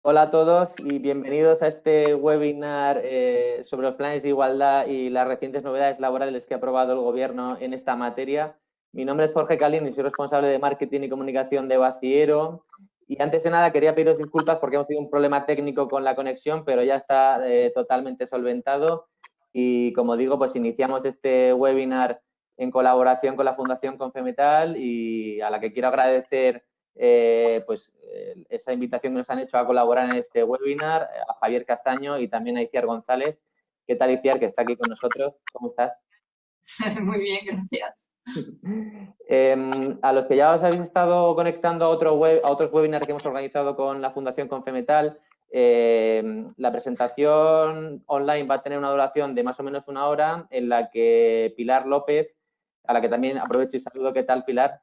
Hola a todos y bienvenidos a este webinar sobre los planes de igualdad y las recientes novedades laborales que ha aprobado el Gobierno en esta materia. Mi nombre es Jorge Calín y soy responsable de marketing y comunicación de Baciero. Y antes de nada quería pediros disculpas porque hemos tenido un problema técnico con la conexión, pero ya está totalmente solventado. Y como digo, pues iniciamos este webinar en colaboración con la Fundación Confemetal y a la que quiero agradecer esa invitación que nos han hecho a colaborar en este webinar, a Javier Castaño y también a Iciar González. ¿Qué tal, Iciar, que está aquí con nosotros? ¿Cómo estás? Muy bien, gracias. A los que ya os habéis estado conectando a otros webinars que hemos organizado con la Fundación Confemetal, la presentación online va a tener una duración de más o menos una hora, en la que Pilar López, a la que también aprovecho y saludo. ¿Qué tal, Pilar?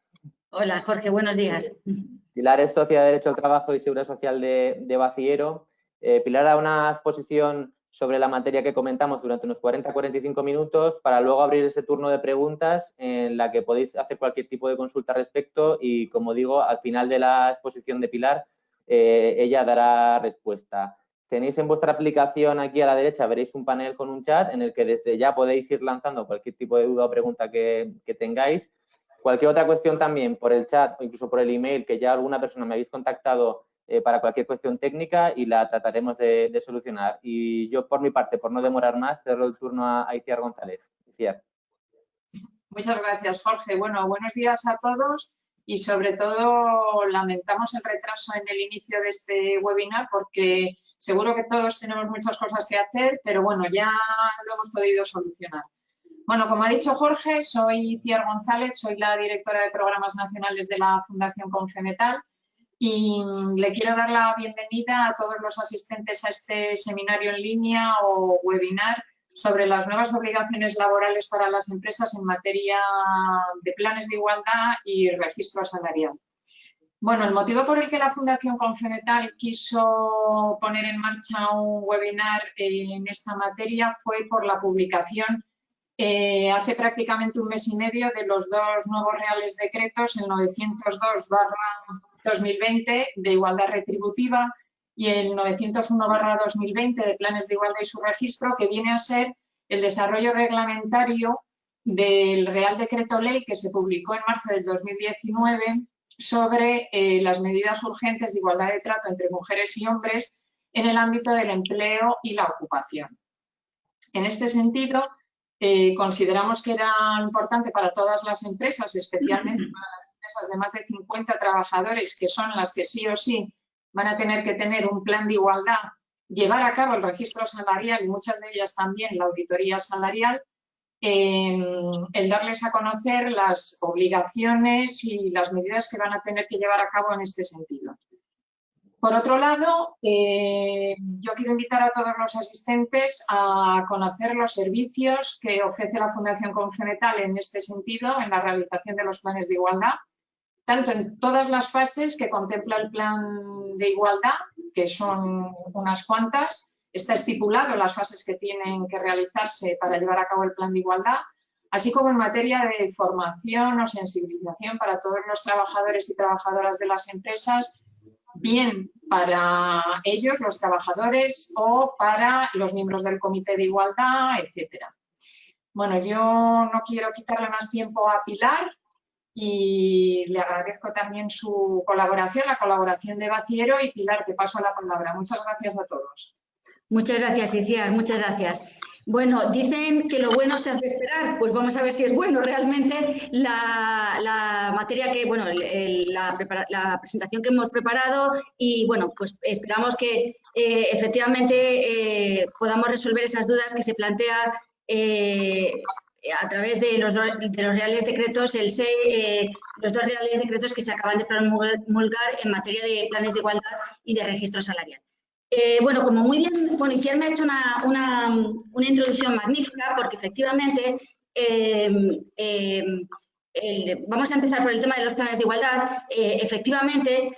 Hola, Jorge, buenos días. Pilar es socia de Derecho al Trabajo y Seguridad Social de Baciero. Pilar hará una exposición sobre la materia que comentamos durante unos 40-45 minutos para luego abrir ese turno de preguntas en la que podéis hacer cualquier tipo de consulta al respecto y, como digo, al final de la exposición de Pilar, ella dará respuesta. Tenéis en vuestra aplicación aquí a la derecha, veréis un panel con un chat en el que desde ya podéis ir lanzando cualquier tipo de duda o pregunta que tengáis. Cualquier otra cuestión también por el chat o incluso por el email, que ya alguna persona me habéis contactado para cualquier cuestión técnica y la trataremos de solucionar. Y yo, por mi parte, por no demorar más, cedo el turno a Iciar González. Iciar. Muchas gracias, Jorge. Bueno, buenos días a todos y sobre todo lamentamos el retraso en el inicio de este webinar porque seguro que todos tenemos muchas cosas que hacer, pero bueno, ya lo hemos podido solucionar. Bueno, como ha dicho Jorge, soy Ciar González, soy la directora de programas nacionales de la Fundación Confemetal y le quiero dar la bienvenida a todos los asistentes a este seminario en línea o webinar sobre las nuevas obligaciones laborales para las empresas en materia de planes de igualdad y registro salarial. Bueno, el motivo por el que la Fundación Confemetal quiso poner en marcha un webinar en esta materia fue por la publicación hace prácticamente un mes y medio de los dos nuevos reales decretos, el 902/2020 de igualdad retributiva y el 901/2020 de planes de igualdad y su registro, que viene a ser el desarrollo reglamentario del Real Decreto Ley que se publicó en marzo del 2019 sobre las medidas urgentes de igualdad de trato entre mujeres y hombres en el ámbito del empleo y la ocupación. En este sentido, consideramos que era importante para todas las empresas, especialmente para las empresas de más de 50 trabajadores, que son las que sí o sí van a tener que tener un plan de igualdad, llevar a cabo el registro salarial y muchas de ellas también la auditoría salarial, el darles a conocer las obligaciones y las medidas que van a tener que llevar a cabo en este sentido. Por otro lado, yo quiero invitar a todos los asistentes a conocer los servicios que ofrece la Fundación Confemetal en este sentido, en la realización de los planes de igualdad, tanto en todas las fases que contempla el plan de igualdad, que son unas cuantas. Está estipulado las fases que tienen que realizarse para llevar a cabo el plan de igualdad, así como en materia de formación o sensibilización para todos los trabajadores y trabajadoras de las empresas, bien para ellos, los trabajadores, o para los miembros del comité de igualdad, etcétera. Bueno, yo no quiero quitarle más tiempo a Pilar y le agradezco también su colaboración, la colaboración de Baciero, y Pilar, te paso la palabra. Muchas gracias a todos. Muchas gracias, Iciar, muchas gracias. Bueno, dicen que lo bueno se hace esperar, pues vamos a ver si es bueno realmente la materia que, bueno, la presentación que hemos preparado y, bueno, pues esperamos que efectivamente podamos resolver esas dudas que se plantea a través de los reales decretos, los dos reales decretos que se acaban de promulgar en materia de planes de igualdad y de registro salarial. Bueno, como muy bien, bueno, Iciar me ha hecho una introducción magnífica porque efectivamente vamos a empezar por el tema de los planes de igualdad. Efectivamente,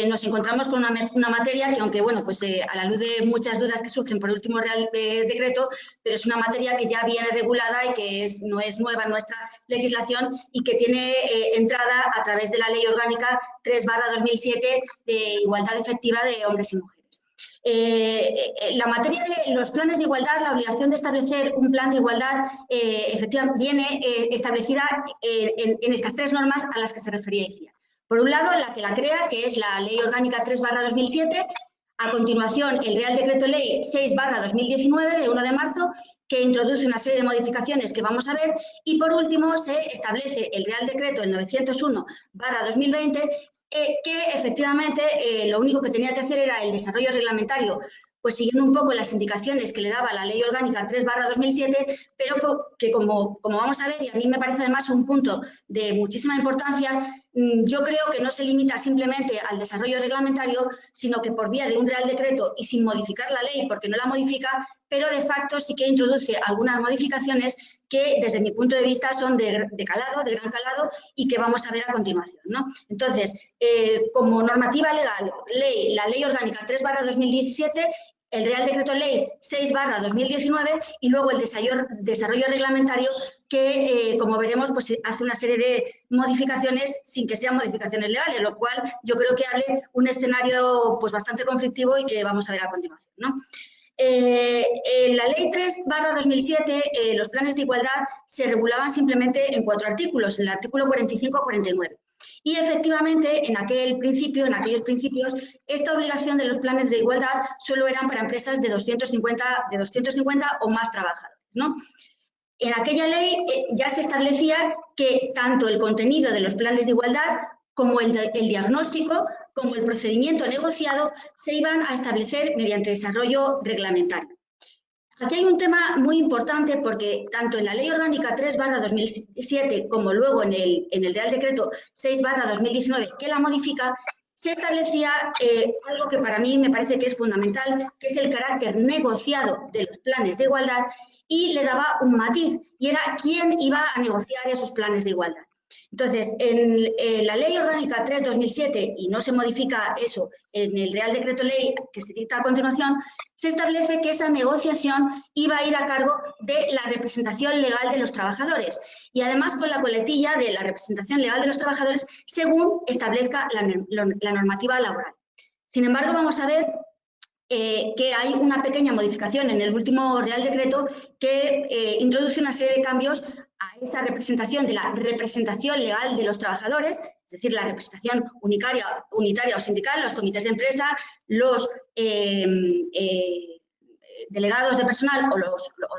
nos encontramos con una materia que, aunque bueno, pues a la luz de muchas dudas que surgen por el último Real Decreto, pero es una materia que ya viene regulada y que no es nueva en nuestra legislación y que tiene entrada a través de la Ley Orgánica 3/2007 de igualdad efectiva de hombres y mujeres. La materia de los planes de igualdad, la obligación de establecer un plan de igualdad, efectivamente, viene establecida en estas tres normas a las que se refería. Por un lado, la que la crea, que es la Ley Orgánica 3/2007, a continuación el Real Decreto Ley 6/2019, de 1 de marzo, que introduce una serie de modificaciones que vamos a ver, y por último se establece el Real Decreto, el 901/2020, que efectivamente lo único que tenía que hacer era el desarrollo reglamentario, pues siguiendo un poco las indicaciones que le daba la Ley Orgánica 3/2007, pero que como vamos a ver, y a mí me parece además un punto de muchísima importancia, yo creo que no se limita simplemente al desarrollo reglamentario, sino que por vía de un Real Decreto y sin modificar la ley, porque no la modifica, pero de facto sí que introduce algunas modificaciones que desde mi punto de vista son de calado, de gran calado, y que vamos a ver a continuación, ¿no? Entonces, como normativa legal, la Ley Orgánica 3/2017, el Real Decreto Ley 6/2019 y luego el desarrollo reglamentario que, como veremos, pues hace una serie de modificaciones sin que sean modificaciones legales, lo cual yo creo que abre un escenario pues bastante conflictivo y que vamos a ver a continuación, ¿no? En la Ley 3/2007, los planes de igualdad se regulaban simplemente en 4 artículos, en el artículo 45-49. Y efectivamente, en aquellos principios, esta obligación de los planes de igualdad solo eran para empresas de 250 o más trabajadores, ¿no? En aquella ley ya se establecía que tanto el contenido de los planes de igualdad como el diagnóstico, como el procedimiento negociado, se iban a establecer mediante desarrollo reglamentario. Aquí hay un tema muy importante porque tanto en la Ley Orgánica 3/2007 como luego en el Real Decreto 6/2019 que la modifica, se establecía algo que para mí me parece que es fundamental, que es el carácter negociado de los planes de igualdad, y le daba un matiz, y era quién iba a negociar esos planes de igualdad. Entonces, en la Ley Orgánica 3/2007, y no se modifica eso en el Real Decreto Ley que se dicta a continuación, se establece que esa negociación iba a ir a cargo de la representación legal de los trabajadores, y además con la coletilla de la representación legal de los trabajadores según establezca la normativa laboral. Sin embargo, vamos a ver que hay una pequeña modificación en el último Real Decreto que introduce una serie de cambios a esa representación de la representación legal de los trabajadores, es decir, la representación unitaria o sindical, los comités de empresa, los delegados de personal o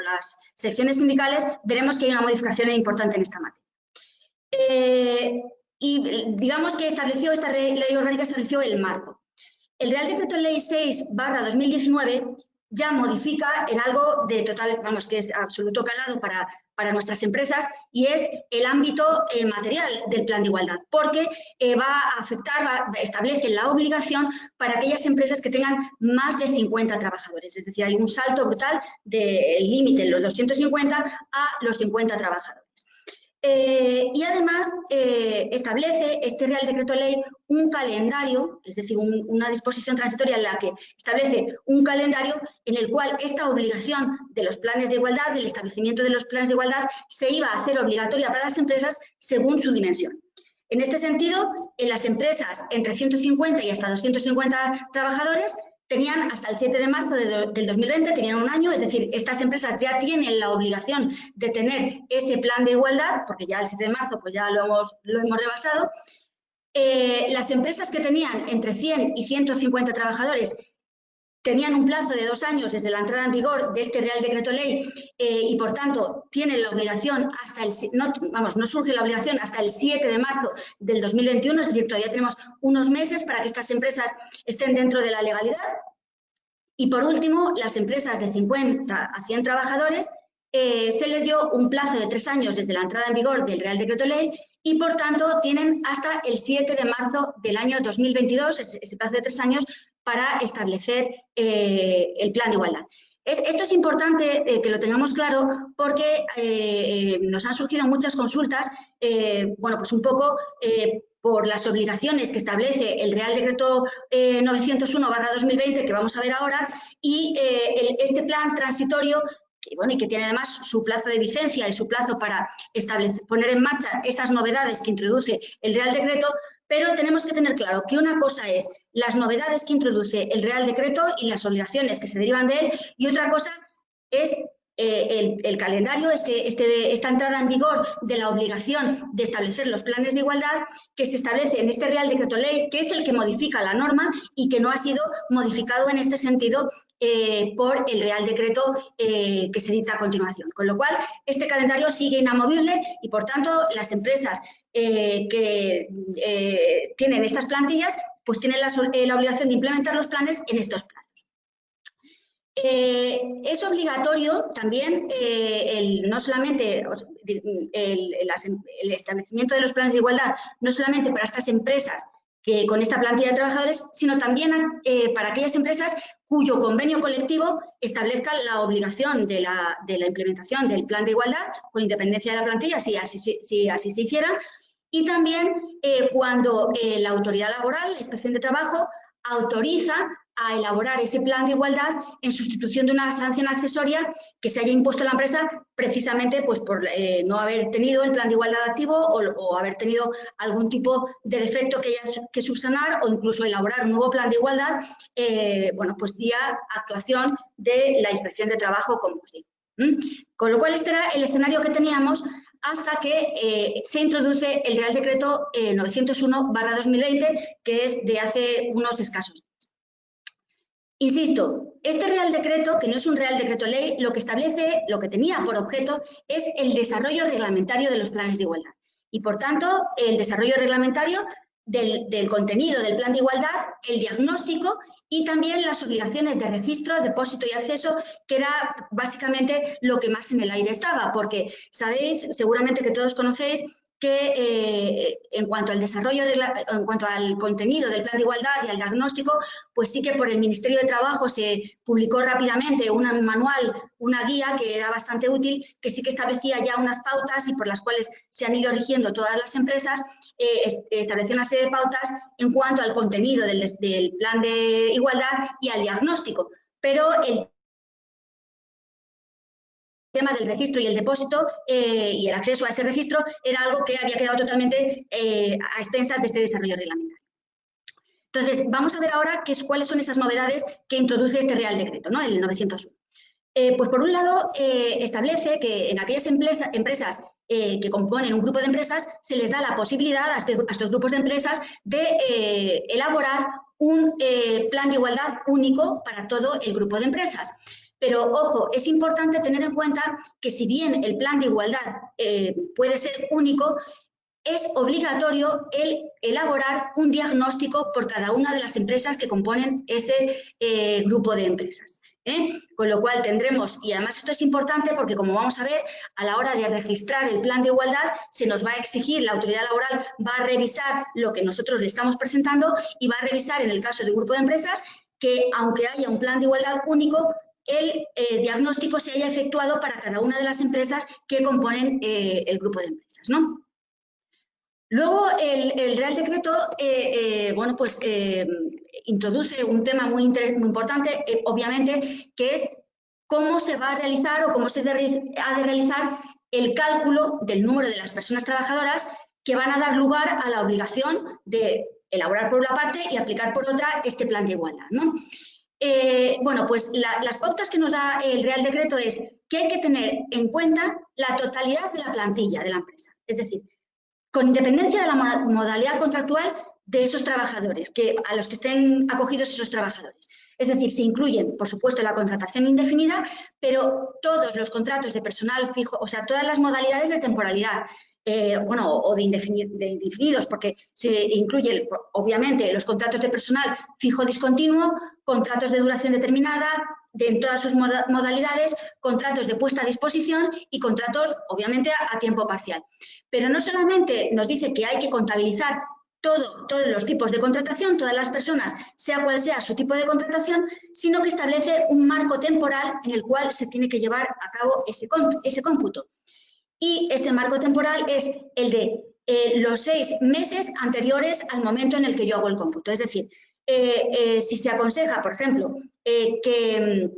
las secciones sindicales. Veremos que hay una modificación importante en esta materia. Y digamos que esta ley orgánica estableció el marco. El Real Decreto Ley 6/2019 ya modifica en algo de total, vamos, que es absoluto calado para nuestras empresas, y es el ámbito material del plan de igualdad, porque establece la obligación para aquellas empresas que tengan más de 50 trabajadores, es decir, hay un salto brutal del límite de los 250 a los 50 trabajadores. Y además establece este Real Decreto Ley un calendario, es decir, una disposición transitoria en la que establece un calendario en el cual esta obligación de los planes de igualdad, del establecimiento de los planes de igualdad, se iba a hacer obligatoria para las empresas según su dimensión. En este sentido, en las empresas entre 150 y hasta 250 trabajadores, tenían hasta el 7 de marzo del 2020, tenían un año, es decir, estas empresas ya tienen la obligación de tener ese plan de igualdad, porque ya el 7 de marzo pues ya lo hemos rebasado. Las empresas que tenían entre 100 y 150 trabajadores tenían un plazo de 2 años desde la entrada en vigor de este Real Decreto Ley y, por tanto, tienen la obligación no surge la obligación hasta el 7 de marzo del 2021, es decir, todavía tenemos unos meses para que estas empresas estén dentro de la legalidad. Y, por último, las empresas de 50 a 100 trabajadores se les dio un plazo de 3 años desde la entrada en vigor del Real Decreto Ley y, por tanto, tienen hasta el 7 de marzo del año 2022, ese plazo de 3 años, para establecer el plan de igualdad. Esto es importante que lo tengamos claro porque nos han surgido muchas consultas, bueno, pues un poco por las obligaciones que establece el Real Decreto 901/2020 que vamos a ver ahora y este plan transitorio y que tiene además su plazo de vigencia y su plazo para poner en marcha esas novedades que introduce el Real Decreto, pero tenemos que tener claro que una cosa es las novedades que introduce el Real Decreto y las obligaciones que se derivan de él, y otra cosa es el calendario, esta entrada en vigor de la obligación de establecer los planes de igualdad que se establece en este Real Decreto Ley, que es el que modifica la norma y que no ha sido modificado en este sentido por el Real Decreto que se dicta a continuación. Con lo cual, este calendario sigue inamovible y, por tanto, las empresas que tienen estas plantillas, pues tienen la obligación de implementar los planes en estos plazos. Es obligatorio también no solamente el establecimiento de los planes de igualdad, no solamente para estas empresas que con esta plantilla de trabajadores, sino también para aquellas empresas cuyo convenio colectivo establezca la obligación de la implementación del plan de igualdad, con independencia de la plantilla, si así se hiciera, y también cuando la autoridad laboral, la Inspección de Trabajo, autoriza a elaborar ese plan de igualdad en sustitución de una sanción accesoria que se haya impuesto a la empresa precisamente pues, por no haber tenido el plan de igualdad activo o haber tenido algún tipo de defecto que haya que subsanar o incluso elaborar un nuevo plan de igualdad, bueno, pues vía actuación de la Inspección de Trabajo, como os digo. Con lo cual, este era el escenario que teníamos hasta que se introduce el Real Decreto 901/2020, que es de hace unos escasos días. Insisto, este Real Decreto, que no es un Real Decreto Ley, lo que establece, lo que tenía por objeto, es el desarrollo reglamentario de los planes de igualdad. Y, por tanto, el desarrollo reglamentario del contenido del plan de igualdad, el diagnóstico y también las obligaciones de registro, depósito y acceso, que era básicamente lo que más en el aire estaba, porque sabéis, seguramente que todos conocéis, que en cuanto al desarrollo, en cuanto al contenido del plan de igualdad y al diagnóstico, pues sí que por el Ministerio de Trabajo se publicó rápidamente un manual, una guía que era bastante útil, que sí que establecía ya unas pautas y por las cuales se han ido rigiendo todas las empresas, estableció una serie de pautas en cuanto al contenido del plan de igualdad y al diagnóstico, pero el tema del registro y el depósito y el acceso a ese registro era algo que había quedado totalmente a expensas de este desarrollo reglamentario. Entonces, vamos a ver ahora cuáles son esas novedades que introduce este Real Decreto, ¿no? El 901. Pues por un lado, establece que en aquellas empresas que componen un grupo de empresas se les da la posibilidad a estos grupos de empresas de elaborar un plan de igualdad único para todo el grupo de empresas. Pero, ojo, es importante tener en cuenta que si bien el plan de igualdad puede ser único, es obligatorio el elaborar un diagnóstico por cada una de las empresas que componen ese grupo de empresas. Con lo cual tendremos, y además esto es importante porque como vamos a ver, a la hora de registrar el plan de igualdad se nos va a exigir, la autoridad laboral va a revisar lo que nosotros le estamos presentando y va a revisar en el caso de un grupo de empresas que aunque haya un plan de igualdad único, el diagnóstico se haya efectuado para cada una de las empresas que componen el grupo de empresas, ¿no? Luego, el Real Decreto, bueno, pues introduce un tema muy importante, obviamente, que es cómo se va a realizar o cómo se ha de realizar el cálculo del número de las personas trabajadoras que van a dar lugar a la obligación de elaborar por una parte y aplicar por otra este plan de igualdad, ¿no? Bueno, pues las pautas que nos da el Real Decreto es que hay que tener en cuenta la totalidad de la plantilla de la empresa, es decir, con independencia de la modalidad contractual de esos trabajadores, a los que estén acogidos esos trabajadores. Es decir, se incluyen, por supuesto, la contratación indefinida, pero todos los contratos de personal fijo, o sea, todas las modalidades de temporalidad, bueno, o de indefinidos, porque se incluyen, obviamente, los contratos de personal fijo discontinuo, contratos de duración determinada, en todas sus modalidades, contratos de puesta a disposición y contratos, obviamente, a tiempo parcial. Pero no solamente nos dice que hay que contabilizar todos los tipos de contratación, todas las personas, sea cual sea su tipo de contratación, sino que establece un marco temporal en el cual se tiene que llevar a cabo ese cómputo. Y ese marco temporal es el de los 6 meses anteriores al momento en el que yo hago el cómputo. Es decir, si se aconseja, por ejemplo, que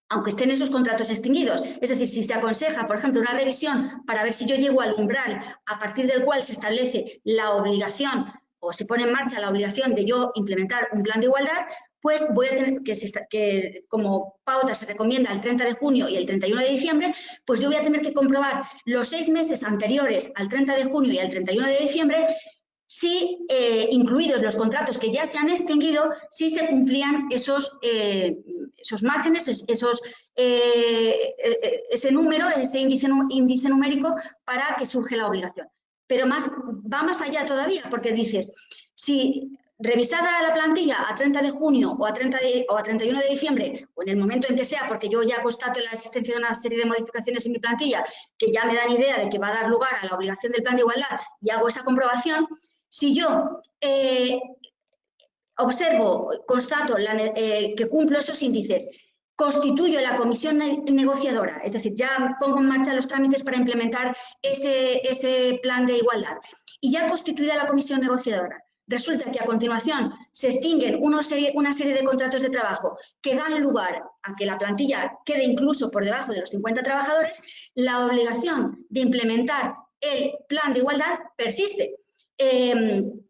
aunque estén esos contratos extinguidos, es decir, si se aconseja, por ejemplo, una revisión para ver si yo llego al umbral a partir del cual se establece la obligación o se pone en marcha la obligación de yo implementar un plan de igualdad, pues voy a tener que como pauta se recomienda el 30 de junio y el 31 de diciembre, pues yo voy a tener que comprobar los 6 meses anteriores al 30 de junio y al 31 de diciembre si, incluidos los contratos que ya se han extinguido, si se cumplían esos márgenes, ese número, ese índice numérico para que surge la obligación. Pero va más allá todavía, porque dices, si revisada la plantilla a 30 de junio o a 31 de diciembre, o en el momento en que sea, porque yo ya constato la existencia de una serie de modificaciones en mi plantilla que ya me dan idea de que va a dar lugar a la obligación del plan de igualdad y hago esa comprobación, si yo observo, constato que cumplo esos índices, constituyo la comisión negociadora, es decir, ya pongo en marcha los trámites para implementar ese plan de igualdad, y ya constituida la comisión negociadora, resulta que a continuación se extinguen una serie de contratos de trabajo que dan lugar a que la plantilla quede incluso por debajo de los 50 trabajadores, la obligación de implementar el plan de igualdad persiste. El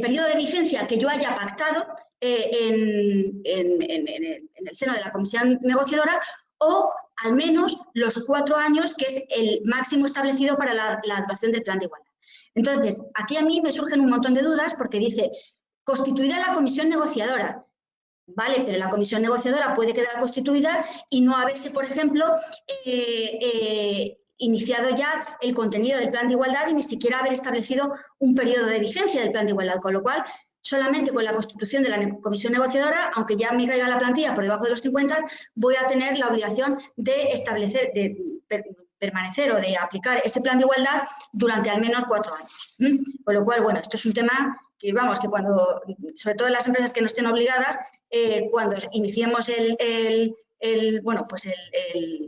periodo de vigencia que yo haya pactado en el seno de la comisión negociadora, o al menos los 4 años, que es el máximo establecido para la duración del plan de igualdad. Entonces, aquí a mí me surgen un montón de dudas porque dice, constituida la comisión negociadora. Vale, pero la comisión negociadora puede quedar constituida y no haberse, por ejemplo, iniciado ya el contenido del plan de igualdad y ni siquiera haber establecido un periodo de vigencia del plan de igualdad, con lo cual solamente con la constitución de la comisión negociadora, aunque ya me caiga la plantilla por debajo de los 50, voy a tener la obligación de establecer, de permanecer o de aplicar ese plan de igualdad durante al menos 4 años. Con lo cual, bueno, esto es un tema que, vamos, que cuando, sobre todo en las empresas que no estén obligadas, cuando iniciemos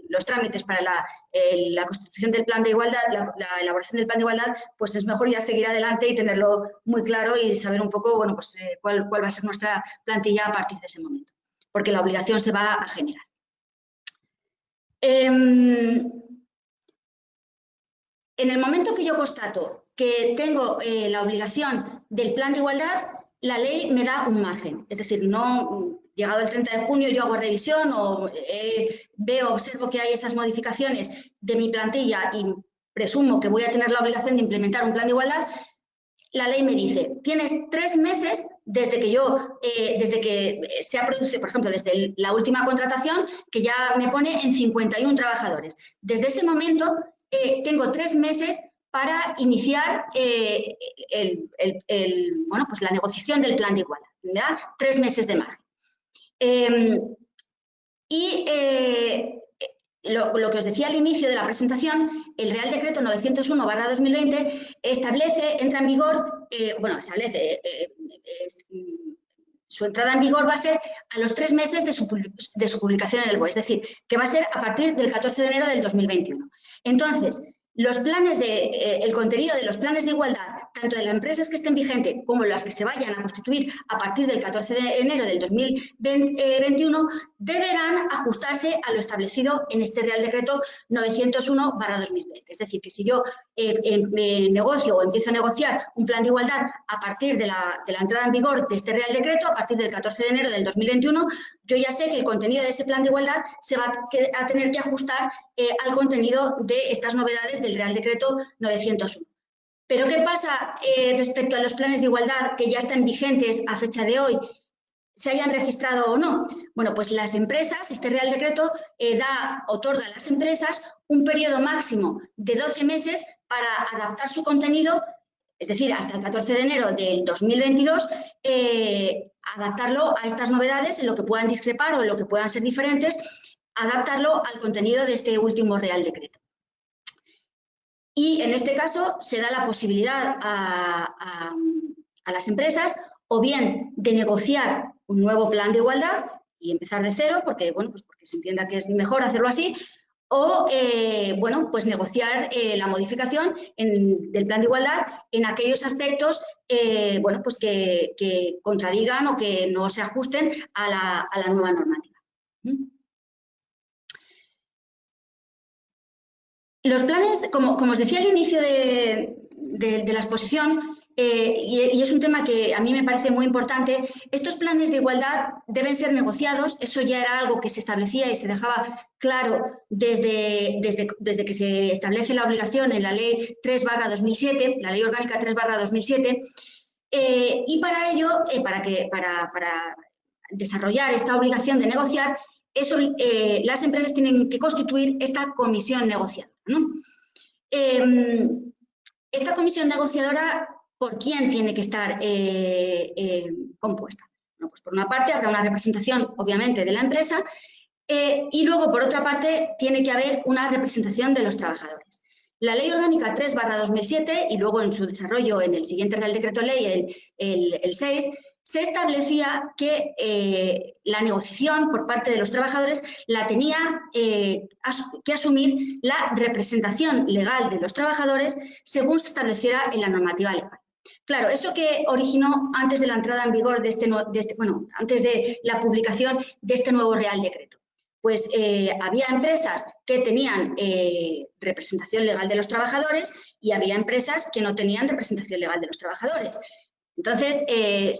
los trámites para la constitución del plan de igualdad, la elaboración del plan de igualdad, pues es mejor ya seguir adelante y tenerlo muy claro y saber un poco, bueno, pues cuál va a ser nuestra plantilla a partir de ese momento, porque la obligación se va a generar. En el momento que yo constato que tengo la obligación del plan de igualdad, la ley me da un margen, es decir, no llegado el 30 de junio yo hago revisión o observo que hay esas modificaciones de mi plantilla y presumo que voy a tener la obligación de implementar un plan de igualdad. La ley me dice, tienes 3 meses desde que se ha producido, por ejemplo, desde la última contratación, que ya me pone en 51 trabajadores. Desde ese momento tengo 3 meses para iniciar pues la negociación del plan de igualdad. Me da 3 meses de margen. Lo que os decía al inicio de la presentación, el Real Decreto 901/2020 entra en vigor, su entrada en vigor va a ser a los 3 meses de su publicación en el BOE, es decir, que va a ser a partir del 14 de enero del 2021. Entonces, el contenido de los planes de igualdad, tanto de las empresas que estén vigentes como las que se vayan a constituir a partir del 14 de enero del 2021, deberán ajustarse a lo establecido en este Real Decreto 901/2020. Es decir, que si yo negocio o empiezo a negociar un plan de igualdad a partir de la entrada en vigor de este Real Decreto, a partir del 14 de enero del 2021, yo ya sé que el contenido de ese plan de igualdad se va a tener que ajustar al contenido de estas novedades del Real Decreto 901. Pero ¿qué pasa respecto a los planes de igualdad que ya están vigentes a fecha de hoy, se hayan registrado o no? Bueno, pues las empresas, este Real Decreto otorga a las empresas un periodo máximo de 12 meses para adaptar su contenido, es decir, hasta el 14 de enero del 2022, adaptarlo a estas novedades en lo que puedan discrepar o en lo que puedan ser diferentes, adaptarlo al contenido de este último Real Decreto. Y en este caso se da la posibilidad a las empresas o bien de negociar un nuevo plan de igualdad y empezar de cero, porque, bueno, pues porque se entienda que es mejor hacerlo así, o bueno, pues negociar la modificación del plan de igualdad en aquellos aspectos bueno, pues que contradigan o que no se ajusten a la nueva normativa. Los planes, como os decía al inicio de la exposición, y es un tema que a mí me parece muy importante, estos planes de igualdad deben ser negociados. Eso ya era algo que se establecía y se dejaba claro desde que se establece la obligación en la Ley 3/2007, la Ley Orgánica 3/2007, y para ello, para desarrollar esta obligación de negociar, las empresas tienen que constituir esta comisión negociadora, ¿no? Esta comisión negociadora, ¿por quién tiene que estar compuesta? Bueno, pues por una parte habrá una representación, obviamente, de la empresa, y luego, por otra parte, tiene que haber una representación de los trabajadores. La Ley Orgánica 3/2007 y luego en su desarrollo en el siguiente Real Decreto Ley, el 6, se establecía que la negociación por parte de los trabajadores la tenía que asumir la representación legal de los trabajadores según se estableciera en la normativa legal. Claro, eso que originó antes de la entrada en vigor antes de la publicación de este nuevo Real Decreto. Pues había empresas que tenían representación legal de los trabajadores y había empresas que no tenían representación legal de los trabajadores. Entonces,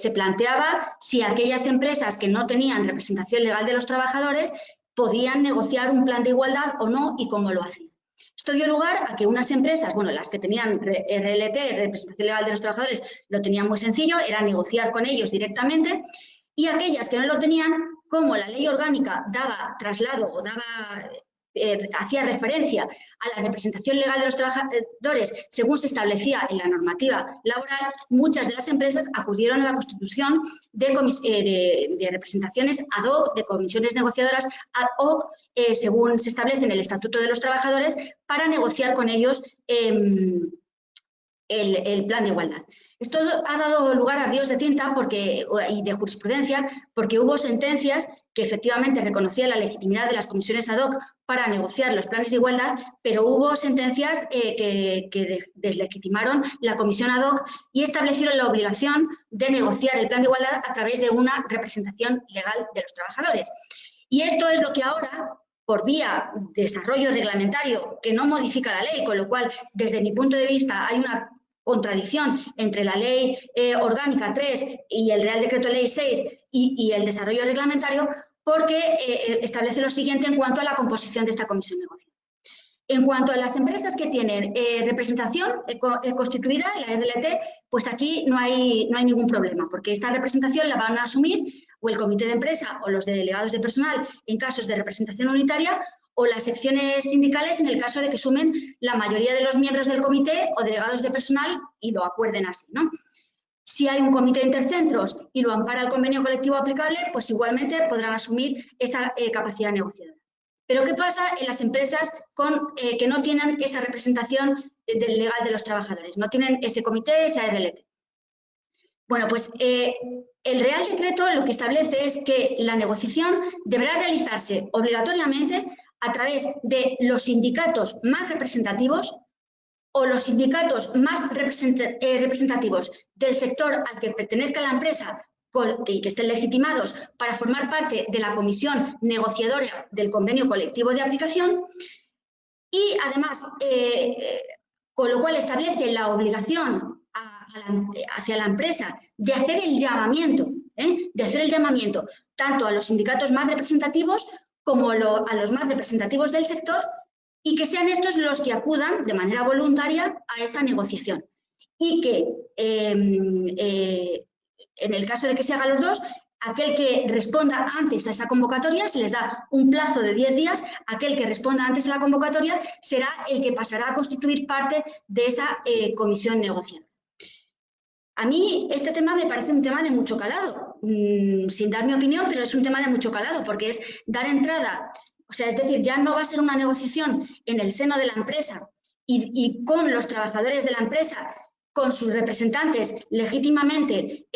se planteaba si aquellas empresas que no tenían representación legal de los trabajadores podían negociar un plan de igualdad o no y cómo lo hacían. Esto dio lugar a que unas empresas, bueno, las que tenían RLT, representación legal de los trabajadores, lo tenían muy sencillo, era negociar con ellos directamente, y aquellas que no lo tenían, como la ley orgánica daba traslado o hacía referencia a la representación legal de los trabajadores según se establecía en la normativa laboral, muchas de las empresas acudieron a la constitución de representaciones ad hoc, de comisiones negociadoras ad hoc, según se establece en el Estatuto de los Trabajadores, para negociar con ellos el plan de igualdad. Esto ha dado lugar a ríos de tinta y de jurisprudencia, porque hubo sentencias que efectivamente reconocían la legitimidad de las comisiones ad hoc para negociar los planes de igualdad, pero hubo sentencias que deslegitimaron la comisión ad hoc y establecieron la obligación de negociar el plan de igualdad a través de una representación legal de los trabajadores. Y esto es lo que ahora, por vía de desarrollo reglamentario que no modifica la ley, con lo cual, desde mi punto de vista, hay una contradicción entre la Ley Orgánica 3 y el Real Decreto Ley 6 y el desarrollo reglamentario, porque establece lo siguiente en cuanto a la composición de esta comisión negociadora. En cuanto a las empresas que tienen representación constituida, la RLT, pues aquí no hay ningún problema, porque esta representación la van a asumir o el comité de empresa o los delegados de personal en casos de representación unitaria, o las secciones sindicales en el caso de que sumen la mayoría de los miembros del comité o delegados de personal y lo acuerden así, ¿no? Si hay un comité de intercentros y lo ampara el convenio colectivo aplicable, pues igualmente podrán asumir esa capacidad negociadora. Pero ¿qué pasa en las empresas que no tienen esa representación legal de los trabajadores? No tienen ese comité, esa RLT. Bueno, pues el Real Decreto lo que establece es que la negociación deberá realizarse obligatoriamente a través de los sindicatos más representativos o los sindicatos más representativos del sector al que pertenezca la empresa y que estén legitimados para formar parte de la comisión negociadora del convenio colectivo de aplicación, y además, con lo cual establece la obligación hacia la empresa de hacer el llamamiento, tanto a los sindicatos más representativos como a los más representativos del sector, y que sean estos los que acudan de manera voluntaria a esa negociación. Y que, en el caso de que se hagan los dos, aquel que responda antes a esa convocatoria, se les da un plazo de 10 días, aquel que responda antes a la convocatoria será el que pasará a constituir parte de esa comisión negociadora. A mí este tema me parece un tema de mucho calado, sin dar mi opinión, pero es un tema de mucho calado, porque es dar entrada, o sea, es decir, ya no va a ser una negociación en el seno de la empresa y con los trabajadores de la empresa, con sus representantes legítimamente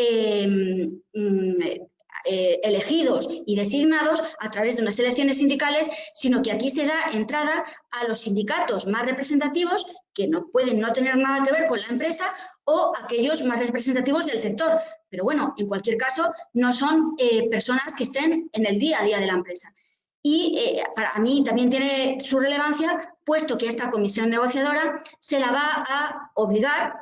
elegidos y designados a través de unas elecciones sindicales, sino que aquí se da entrada a los sindicatos más representativos que no pueden no tener nada que ver con la empresa o aquellos más representativos del sector. Pero bueno, en cualquier caso, no son personas que estén en el día a día de la empresa. y para mí también tiene su relevancia, puesto que esta comisión negociadora se la va a obligar,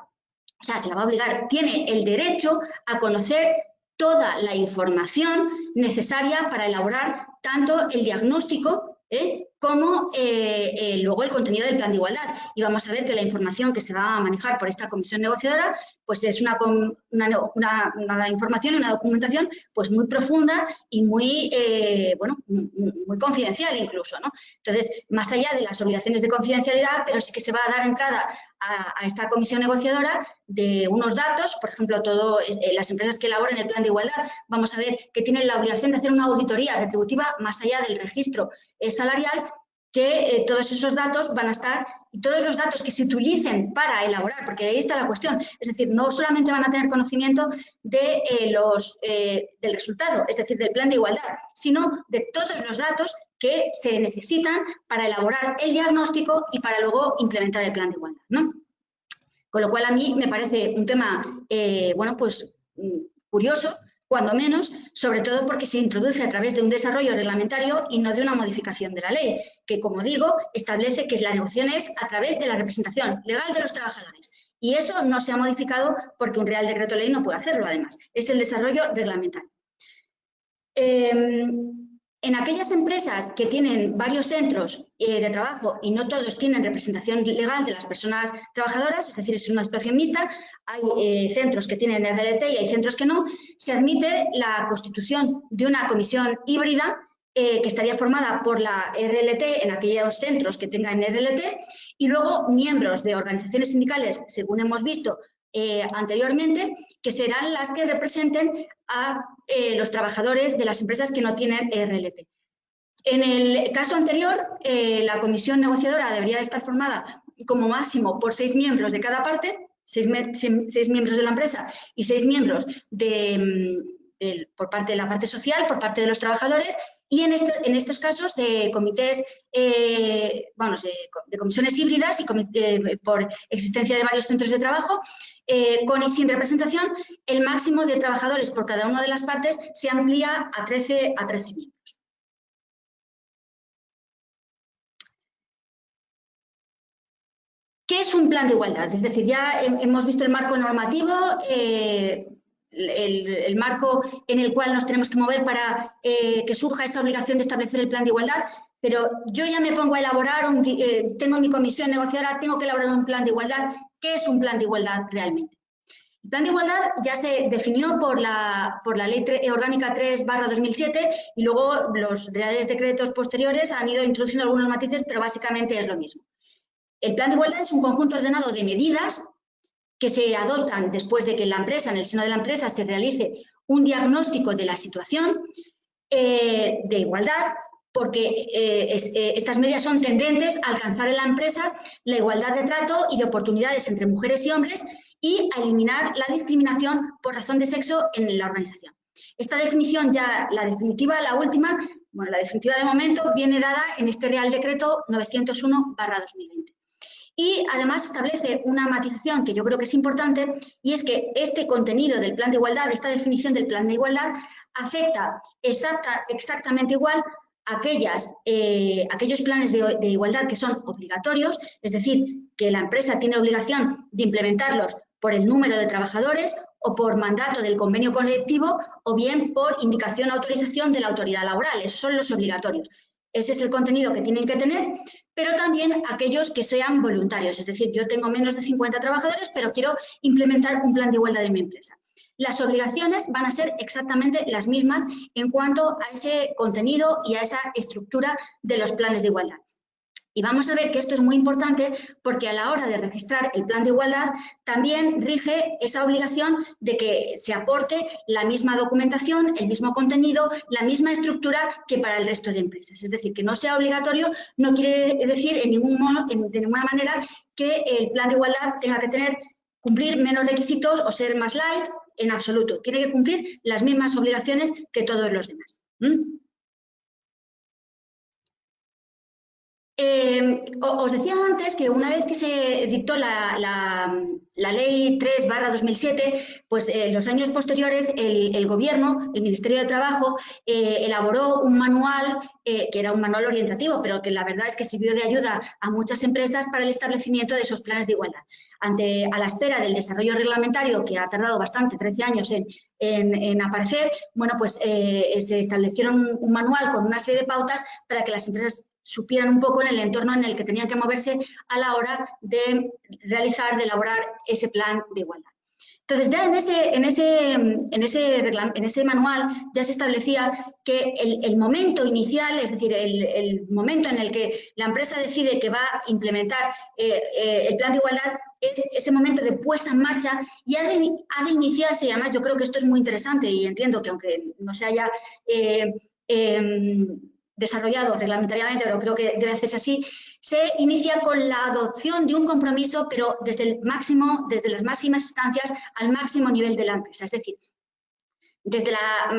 tiene el derecho a conocer toda la información necesaria para elaborar tanto el diagnóstico como luego el contenido del plan de igualdad. Y vamos a ver que la información que se va a manejar por esta comisión negociadora pues es una información y una documentación pues muy profunda y muy, muy confidencial incluso, ¿no? Entonces, más allá de las obligaciones de confidencialidad, pero sí que se va a dar entrada a esta comisión negociadora de unos datos, por ejemplo, las empresas que elaboren el plan de igualdad, vamos a ver que tienen la obligación de hacer una auditoría retributiva más allá del registro salarial, que todos esos datos van a estar, y todos los datos que se utilicen para elaborar, porque ahí está la cuestión, es decir, no solamente van a tener conocimiento de del resultado, es decir, del plan de igualdad, sino de todos los datos que se necesitan para elaborar el diagnóstico y para luego implementar el plan de igualdad, ¿no? Con lo cual a mí me parece un tema, curioso, cuando menos, sobre todo porque se introduce a través de un desarrollo reglamentario y no de una modificación de la ley, que, como digo, establece que la negociación es a través de la representación legal de los trabajadores. Y eso no se ha modificado porque un Real Decreto Ley no puede hacerlo, además. Es el desarrollo reglamentario. En aquellas empresas que tienen varios centros de trabajo y no todos tienen representación legal de las personas trabajadoras, es decir, es una situación mixta, hay centros que tienen RLT y hay centros que no, se admite la constitución de una comisión híbrida que estaría formada por la RLT en aquellos centros que tengan RLT y luego miembros de organizaciones sindicales, según hemos visto anteriormente, que serán las que representen a los trabajadores de las empresas que no tienen RLT. En el caso anterior, la comisión negociadora debería estar formada como máximo por 6 miembros de cada parte, 6 miembros de la empresa y 6 miembros por parte de la parte social, por parte de los trabajadores, y en estos casos de comités, de comisiones híbridas y por existencia de varios centros de trabajo, con y sin representación, el máximo de trabajadores por cada una de las partes se amplía a 13 miembros. ¿Qué es un plan de igualdad? Es decir, ya hemos visto el marco normativo, el marco en el cual nos tenemos que mover para que surja esa obligación de establecer el plan de igualdad, pero yo ya me pongo a elaborar, tengo mi comisión negociadora, tengo que elaborar un plan de igualdad. ¿Qué es un plan de igualdad realmente? El plan de igualdad ya se definió por la Ley Orgánica 3/2007 y luego los reales decretos posteriores han ido introduciendo algunos matices, pero básicamente es lo mismo. El plan de igualdad es un conjunto ordenado de medidas que se adoptan después de que en el seno de la empresa, se realice un diagnóstico de la situación de igualdad, porque estas medidas son tendentes a alcanzar en la empresa la igualdad de trato y de oportunidades entre mujeres y hombres y a eliminar la discriminación por razón de sexo en la organización. Esta definición ya, la definitiva, la última, la definitiva de momento, viene dada en este Real Decreto 901/2020. Y además establece una matización que yo creo que es importante, y es que este contenido del plan de igualdad, esta definición del plan de igualdad, afecta exactamente igual a aquellos planes de igualdad que son obligatorios, es decir, que la empresa tiene obligación de implementarlos por el número de trabajadores o por mandato del convenio colectivo o bien por indicación o autorización de la autoridad laboral. Esos son los obligatorios. Ese es el contenido que tienen que tener, pero también aquellos que sean voluntarios. Es decir, yo tengo menos de 50 trabajadores, pero quiero implementar un plan de igualdad en mi empresa. Las obligaciones van a ser exactamente las mismas en cuanto a ese contenido y a esa estructura de los planes de igualdad. Y vamos a ver que esto es muy importante porque a la hora de registrar el plan de igualdad también rige esa obligación de que se aporte la misma documentación, el mismo contenido, la misma estructura que para el resto de empresas. Es decir, que no sea obligatorio no quiere decir de ninguna manera que el plan de igualdad tenga que cumplir menos requisitos o ser más light, en absoluto. Tiene que cumplir las mismas obligaciones que todos los demás. Os decía antes que una vez que se dictó la Ley 3/2007, pues en los años posteriores el Gobierno, el Ministerio de Trabajo, elaboró un manual, que era un manual orientativo, pero que la verdad es que sirvió de ayuda a muchas empresas para el establecimiento de esos planes de igualdad. A la espera del desarrollo reglamentario, que ha tardado bastante, 13 años en aparecer, bueno, pues se establecieron un manual con una serie de pautas para que las empresas supieran un poco en el entorno en el que tenían que moverse a la hora de elaborar ese plan de igualdad. Entonces, ya en ese manual ya se establecía que el momento inicial, es decir, el momento en el que la empresa decide que va a implementar el plan de igualdad, es ese momento de puesta en marcha y ha de iniciarse, y además yo creo que esto es muy interesante y entiendo que aunque no se haya desarrollado reglamentariamente, pero creo que debe hacerse así, se inicia con la adopción de un compromiso, pero desde las máximas instancias al máximo nivel de la empresa. Es decir, desde la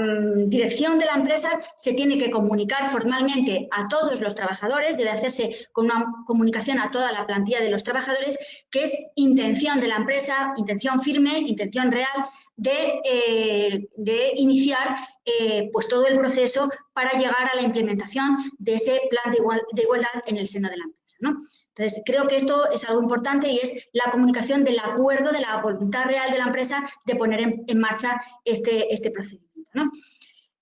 dirección de la empresa se tiene que comunicar formalmente a todos los trabajadores, debe hacerse con una comunicación a toda la plantilla de los trabajadores, que es intención de la empresa, intención firme, intención real de iniciar pues todo el proceso para llegar a la implementación de ese plan de igualdad en el seno de la empresa, ¿no? Entonces, creo que esto es algo importante y es la comunicación del acuerdo, de la voluntad real de la empresa de poner en marcha este procedimiento, ¿no?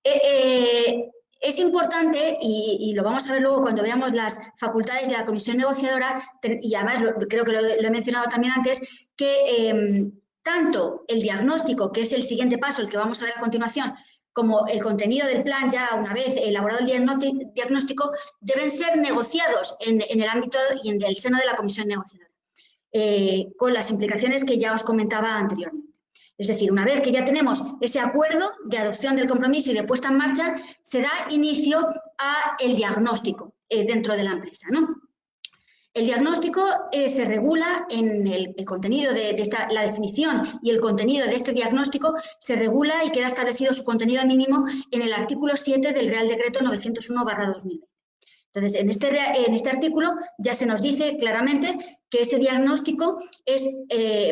Es importante, y lo vamos a ver luego cuando veamos las facultades de la comisión negociadora, y además creo que lo he mencionado también antes, que tanto el diagnóstico, que es el siguiente paso, el que vamos a ver a continuación, como el contenido del plan, ya una vez elaborado el diagnóstico, deben ser negociados en el ámbito y en el seno de la comisión negociadora, con las implicaciones que ya os comentaba anteriormente. Es decir, una vez que ya tenemos ese acuerdo de adopción del compromiso y de puesta en marcha, se da inicio al diagnóstico dentro de la empresa, ¿no? El diagnóstico se regula en el contenido la definición y el contenido de este diagnóstico se regula y queda establecido su contenido mínimo en el artículo 7 del Real Decreto 901/2020. Entonces, en este artículo ya se nos dice claramente que ese diagnóstico es,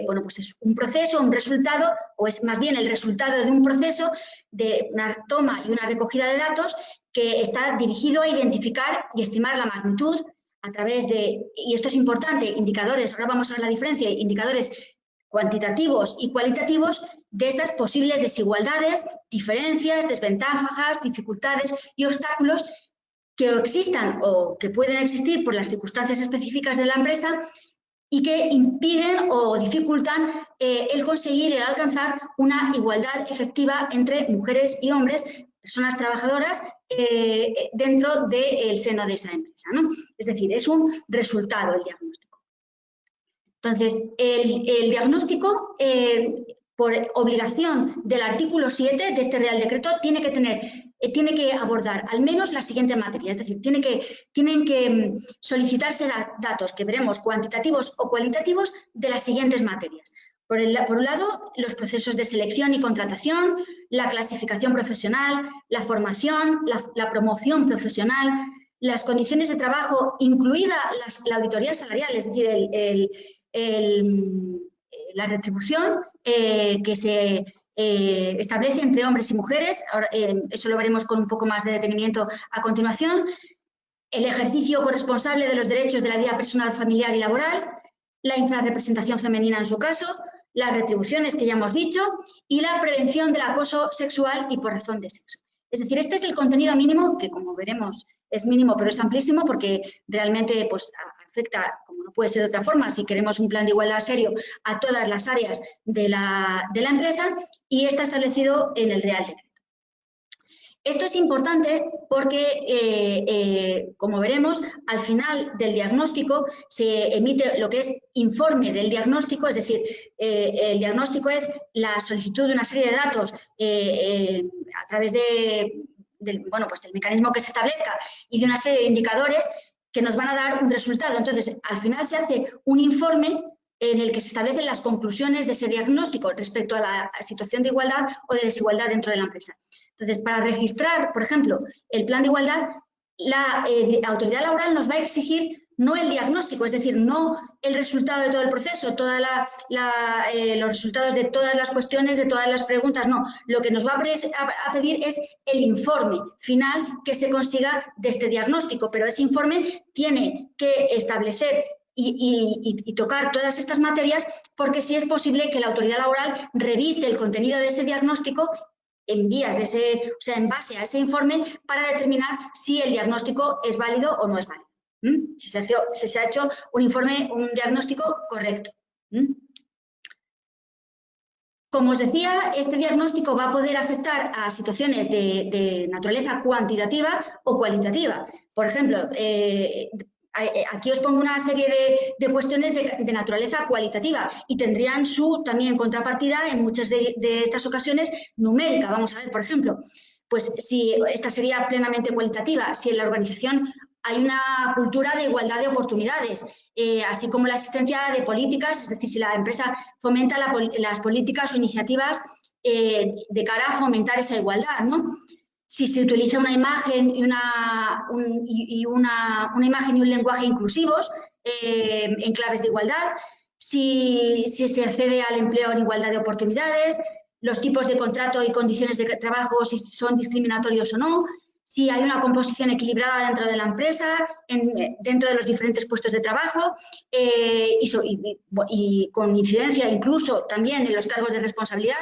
bueno, pues es un proceso, un resultado, o es más bien el resultado de un proceso de una toma y una recogida de datos que está dirigido a identificar y estimar la magnitud a través de, y esto es importante, indicadores, ahora vamos a ver la diferencia, indicadores cuantitativos y cualitativos de esas posibles desigualdades, diferencias, desventajas, dificultades y obstáculos que existan o que pueden existir por las circunstancias específicas de la empresa y que impiden o dificultan el conseguir, el alcanzar una igualdad efectiva entre mujeres y hombres, personas trabajadoras, dentro del seno de esa empresa, ¿no? Es decir, es un resultado el diagnóstico. Entonces, el diagnóstico, por obligación del artículo 7 de este Real Decreto, tiene que abordar al menos la siguiente materia, es decir, tienen que solicitarse datos que veremos cuantitativos o cualitativos de las siguientes materias. Por un lado, los procesos de selección y contratación, la clasificación profesional, la formación, la promoción profesional, las condiciones de trabajo, incluida la auditoría salarial, es decir, la retribución que se establece entre hombres y mujeres. Ahora, eso lo veremos con un poco más de detenimiento a continuación. El ejercicio corresponsable de los derechos de la vida personal, familiar y laboral, la infrarrepresentación femenina en su caso, las retribuciones que ya hemos dicho y la prevención del acoso sexual y por razón de sexo. Es decir, este es el contenido mínimo que, como veremos, es mínimo pero es amplísimo porque realmente pues, afecta, como no puede ser de otra forma, si queremos un plan de igualdad serio, a todas las áreas de la empresa y está establecido en el Real Decreto. Esto es importante porque, como veremos, al final del diagnóstico se emite lo que es informe del diagnóstico, es decir, el diagnóstico es la solicitud de una serie de datos a través del mecanismo que se establezca y de una serie de indicadores que nos van a dar un resultado. Entonces, al final se hace un informe en el que se establecen las conclusiones de ese diagnóstico respecto a la situación de igualdad o de desigualdad dentro de la empresa. Entonces, para registrar, por ejemplo, el plan de igualdad, la autoridad laboral nos va a exigir no el diagnóstico, es decir, no el resultado de todo el proceso, los resultados de todas las cuestiones, de todas las preguntas, no. Lo que nos va a pedir es el informe final que se consiga de este diagnóstico, pero ese informe tiene que establecer y tocar todas estas materias, porque sí es posible que la autoridad laboral revise el contenido de ese diagnóstico en base a ese informe para determinar si el diagnóstico es válido o no es válido. Si se ha hecho un diagnóstico correcto. Como os decía, este diagnóstico va a poder afectar a situaciones de naturaleza cuantitativa o cualitativa. Por ejemplo, aquí os pongo una serie de cuestiones de naturaleza cualitativa y tendrían su también contrapartida en muchas de estas ocasiones numérica. Vamos a ver, por ejemplo, pues si esta sería plenamente cualitativa, si en la organización hay una cultura de igualdad de oportunidades, así como la existencia de políticas, es decir, si la empresa fomenta las políticas o iniciativas de cara a fomentar esa igualdad, ¿no? Si se utiliza una imagen y un lenguaje inclusivos en claves de igualdad, si se accede al empleo en igualdad de oportunidades, los tipos de contrato y condiciones de trabajo, si son discriminatorios o no, si hay una composición equilibrada dentro de la empresa, dentro de los diferentes puestos de trabajo y con incidencia incluso también en los cargos de responsabilidad.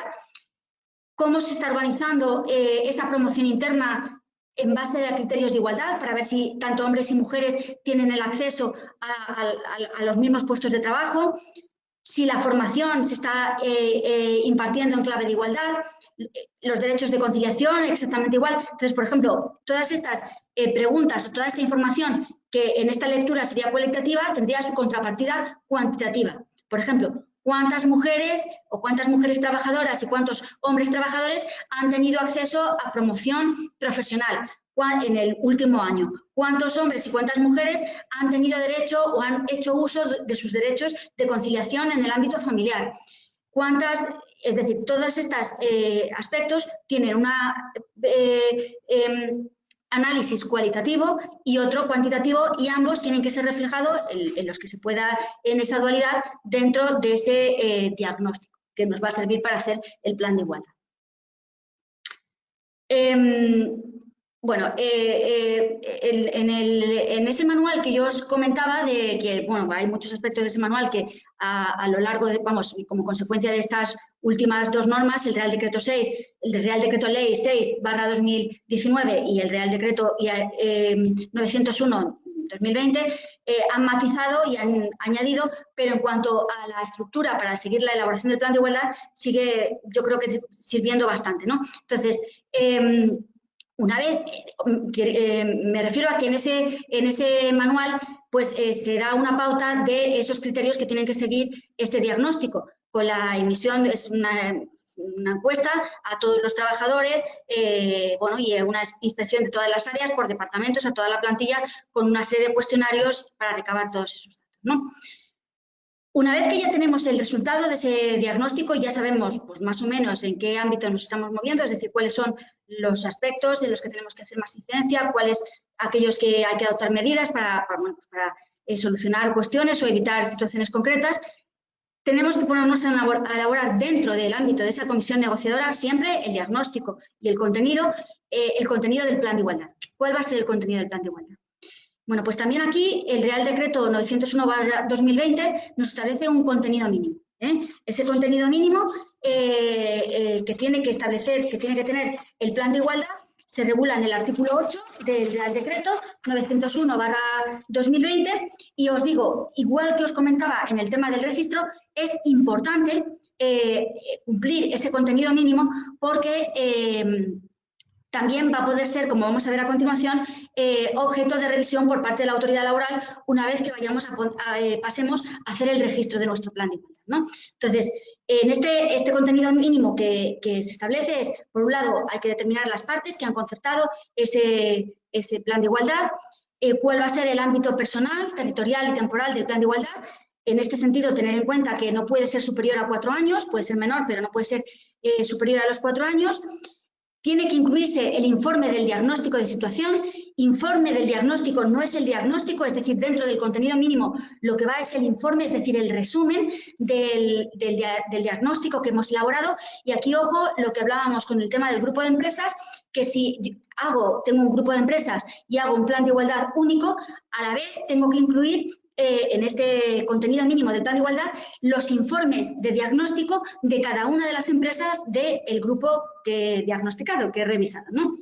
Cómo se está organizando esa promoción interna en base a criterios de igualdad para ver si tanto hombres y mujeres tienen el acceso a los mismos puestos de trabajo, si la formación se está impartiendo en clave de igualdad, los derechos de conciliación exactamente igual. Entonces, por ejemplo, todas estas preguntas o toda esta información que en esta lectura sería cualitativa tendría su contrapartida cuantitativa. Por ejemplo, ¿cuántas mujeres trabajadoras y cuántos hombres trabajadores han tenido acceso a promoción profesional en el último año? ¿Cuántos hombres y cuántas mujeres han tenido derecho o han hecho uso de sus derechos de conciliación en el ámbito familiar? Es decir, todos estos aspectos tienen un análisis cualitativo y otro cuantitativo, y ambos tienen que ser reflejados en los que se pueda, en esa dualidad, dentro de ese diagnóstico que nos va a servir para hacer el plan de igualdad. Bueno, en ese manual que yo os comentaba, de que bueno, hay muchos aspectos de ese manual que a lo largo de, como consecuencia de estas últimas dos normas, el Real Decreto 6, el Real Decreto Ley 6/2019 y el Real Decreto 901/2020, han matizado y han añadido, pero en cuanto a la estructura para seguir la elaboración del plan de igualdad, sigue, yo creo que sirviendo bastante, ¿no? Entonces, una vez, me refiero a que en ese manual pues se da una pauta de esos criterios que tienen que seguir ese diagnóstico, con la emisión, es una encuesta a todos los trabajadores, bueno, y una inspección de todas las áreas por departamentos, a toda la plantilla, con una serie de cuestionarios para recabar todos esos datos, ¿no? Una vez que ya tenemos el resultado de ese diagnóstico, ya sabemos pues, más o menos en qué ámbito nos estamos moviendo, es decir, cuáles son los aspectos en los que tenemos que hacer más incidencia, cuáles aquellos que hay que adoptar medidas para solucionar cuestiones o evitar situaciones concretas. Tenemos que ponernos a elaborar dentro del ámbito de esa comisión negociadora siempre el diagnóstico y el contenido del plan de igualdad. ¿Cuál va a ser el contenido del plan de igualdad? Bueno, pues también aquí el Real Decreto 901/2020 nos establece un contenido mínimo. Ese contenido mínimo que tiene que establecer, que tiene que tener el plan de igualdad, se regula en el artículo 8 del Real Decreto 901/2020 y os digo, igual que os comentaba en el tema del registro, es importante cumplir ese contenido mínimo porque también va a poder ser, como vamos a ver a continuación, objeto de revisión por parte de la autoridad laboral una vez que pasemos a hacer el registro de nuestro plan de igualdad, ¿no? Entonces, en este contenido mínimo que se establece es, por un lado, hay que determinar las partes que han concertado ese plan de igualdad, cuál va a ser el ámbito personal, territorial y temporal del plan de igualdad. En este sentido, tener en cuenta que no puede ser superior a 4 años, puede ser menor, pero no puede ser superior a los 4 años. tiene que incluirse el informe del diagnóstico de situación. Informe del diagnóstico no es el diagnóstico, es decir, dentro del contenido mínimo lo que va es el informe, es decir, el resumen del diagnóstico que hemos elaborado. Y aquí, ojo, lo que hablábamos con el tema del grupo de empresas, que si tengo un grupo de empresas y hago un plan de igualdad único, a la vez tengo que incluir en este contenido mínimo del plan de igualdad los informes de diagnóstico de cada una de las empresas del grupo diagnosticado, que he revisado, ¿no?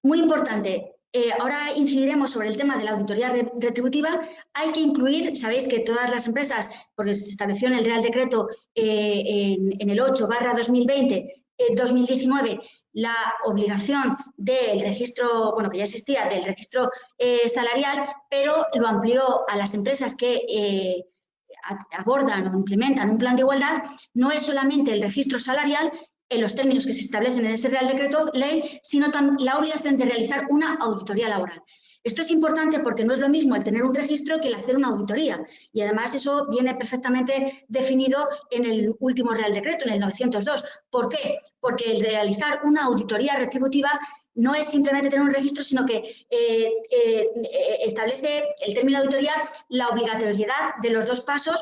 Muy importante, ahora incidiremos sobre el tema de la auditoría retributiva. Hay que incluir, sabéis que todas las empresas, porque se estableció en el Real Decreto en el 8/2020, la obligación del registro, bueno, que ya existía, del registro salarial, pero lo amplió a las empresas que abordan o implementan un plan de igualdad. No es solamente el registro salarial en los términos que se establecen en ese Real Decreto Ley, sino también la obligación de realizar una auditoría laboral. Esto es importante porque no es lo mismo el tener un registro que el hacer una auditoría, y además eso viene perfectamente definido en el último Real Decreto, en el 902. ¿Por qué? Porque el realizar una auditoría retributiva no es simplemente tener un registro, sino que establece el término auditoría la obligatoriedad de los dos pasos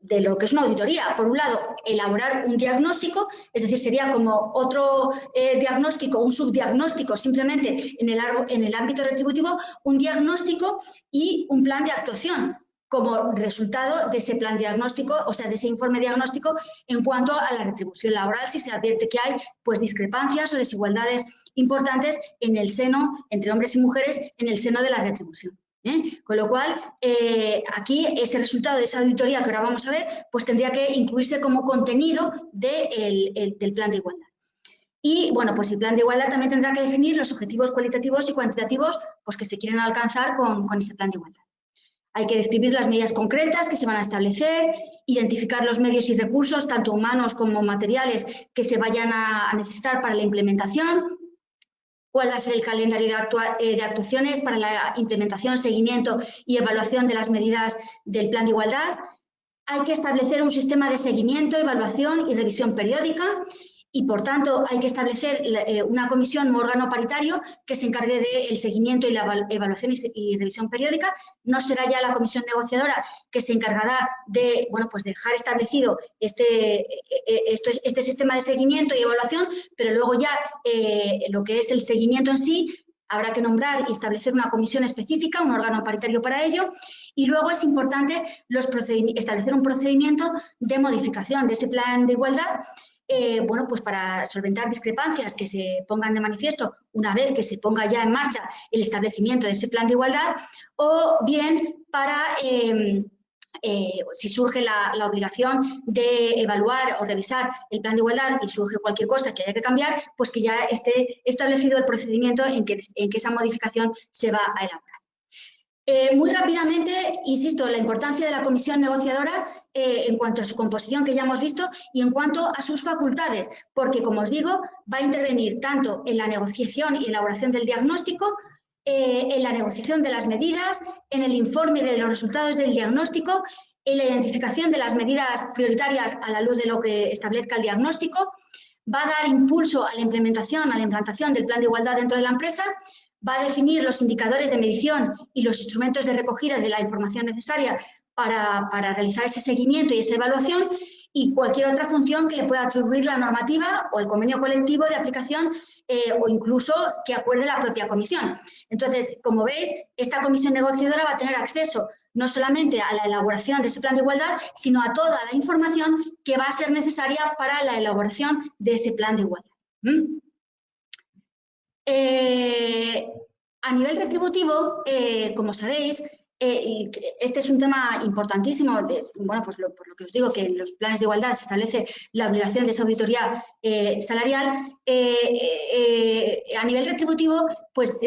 de lo que es una auditoría. Por un lado, elaborar un diagnóstico, es decir, sería como otro diagnóstico, un subdiagnóstico simplemente en el ámbito retributivo, un diagnóstico y un plan de actuación como resultado de ese plan diagnóstico, o sea, de ese informe diagnóstico en cuanto a la retribución laboral, si se advierte que hay pues discrepancias o desigualdades importantes en el seno, entre hombres y mujeres, en el seno de la retribución. Con lo cual, aquí ese resultado de esa auditoría que ahora vamos a ver, pues tendría que incluirse como contenido del plan de igualdad. Y bueno, pues el plan de igualdad también tendrá que definir los objetivos cualitativos y cuantitativos pues, que se quieren alcanzar con ese plan de igualdad. Hay que describir las medidas concretas que se van a establecer, identificar los medios y recursos, tanto humanos como materiales, que se vayan a necesitar para la implementación, cuál va a ser el calendario de actuaciones para la implementación, seguimiento y evaluación de las medidas del plan de igualdad. Hay que establecer un sistema de seguimiento, evaluación y revisión periódica y, por tanto, hay que establecer una comisión, un órgano paritario que se encargue del seguimiento y la evaluación y revisión periódica. No será ya la comisión negociadora que se encargará de, bueno, pues dejar establecido este sistema de seguimiento y evaluación, pero luego ya lo que es el seguimiento en sí habrá que nombrar y establecer una comisión específica, un órgano paritario para ello. Y luego es importante establecer un procedimiento de modificación de ese plan de igualdad, bueno, pues para solventar discrepancias que se pongan de manifiesto una vez que se ponga ya en marcha el establecimiento de ese plan de igualdad, o bien para, si surge la obligación de evaluar o revisar el plan de igualdad y surge cualquier cosa que haya que cambiar, pues que ya esté establecido el procedimiento en que esa modificación se va a elaborar. Muy rápidamente, insisto, la importancia de la comisión negociadora en cuanto a su composición, que ya hemos visto, y en cuanto a sus facultades, porque, como os digo, va a intervenir tanto en la negociación y elaboración del diagnóstico, en la negociación de las medidas, en el informe de los resultados del diagnóstico, en la identificación de las medidas prioritarias a la luz de lo que establezca el diagnóstico, va a dar impulso a la implantación del plan de igualdad dentro de la empresa, va a definir los indicadores de medición y los instrumentos de recogida de la información necesaria para realizar ese seguimiento y esa evaluación, y cualquier otra función que le pueda atribuir la normativa o el convenio colectivo de aplicación o incluso que acuerde la propia comisión. Entonces, como veis, esta comisión negociadora va a tener acceso no solamente a la elaboración de ese plan de igualdad, sino a toda la información que va a ser necesaria para la elaboración de ese plan de igualdad. A nivel retributivo, como sabéis, este es un tema importantísimo. Bueno, pues por lo que os digo, que en los planes de igualdad se establece la obligación de esa auditoría salarial. A nivel retributivo, pues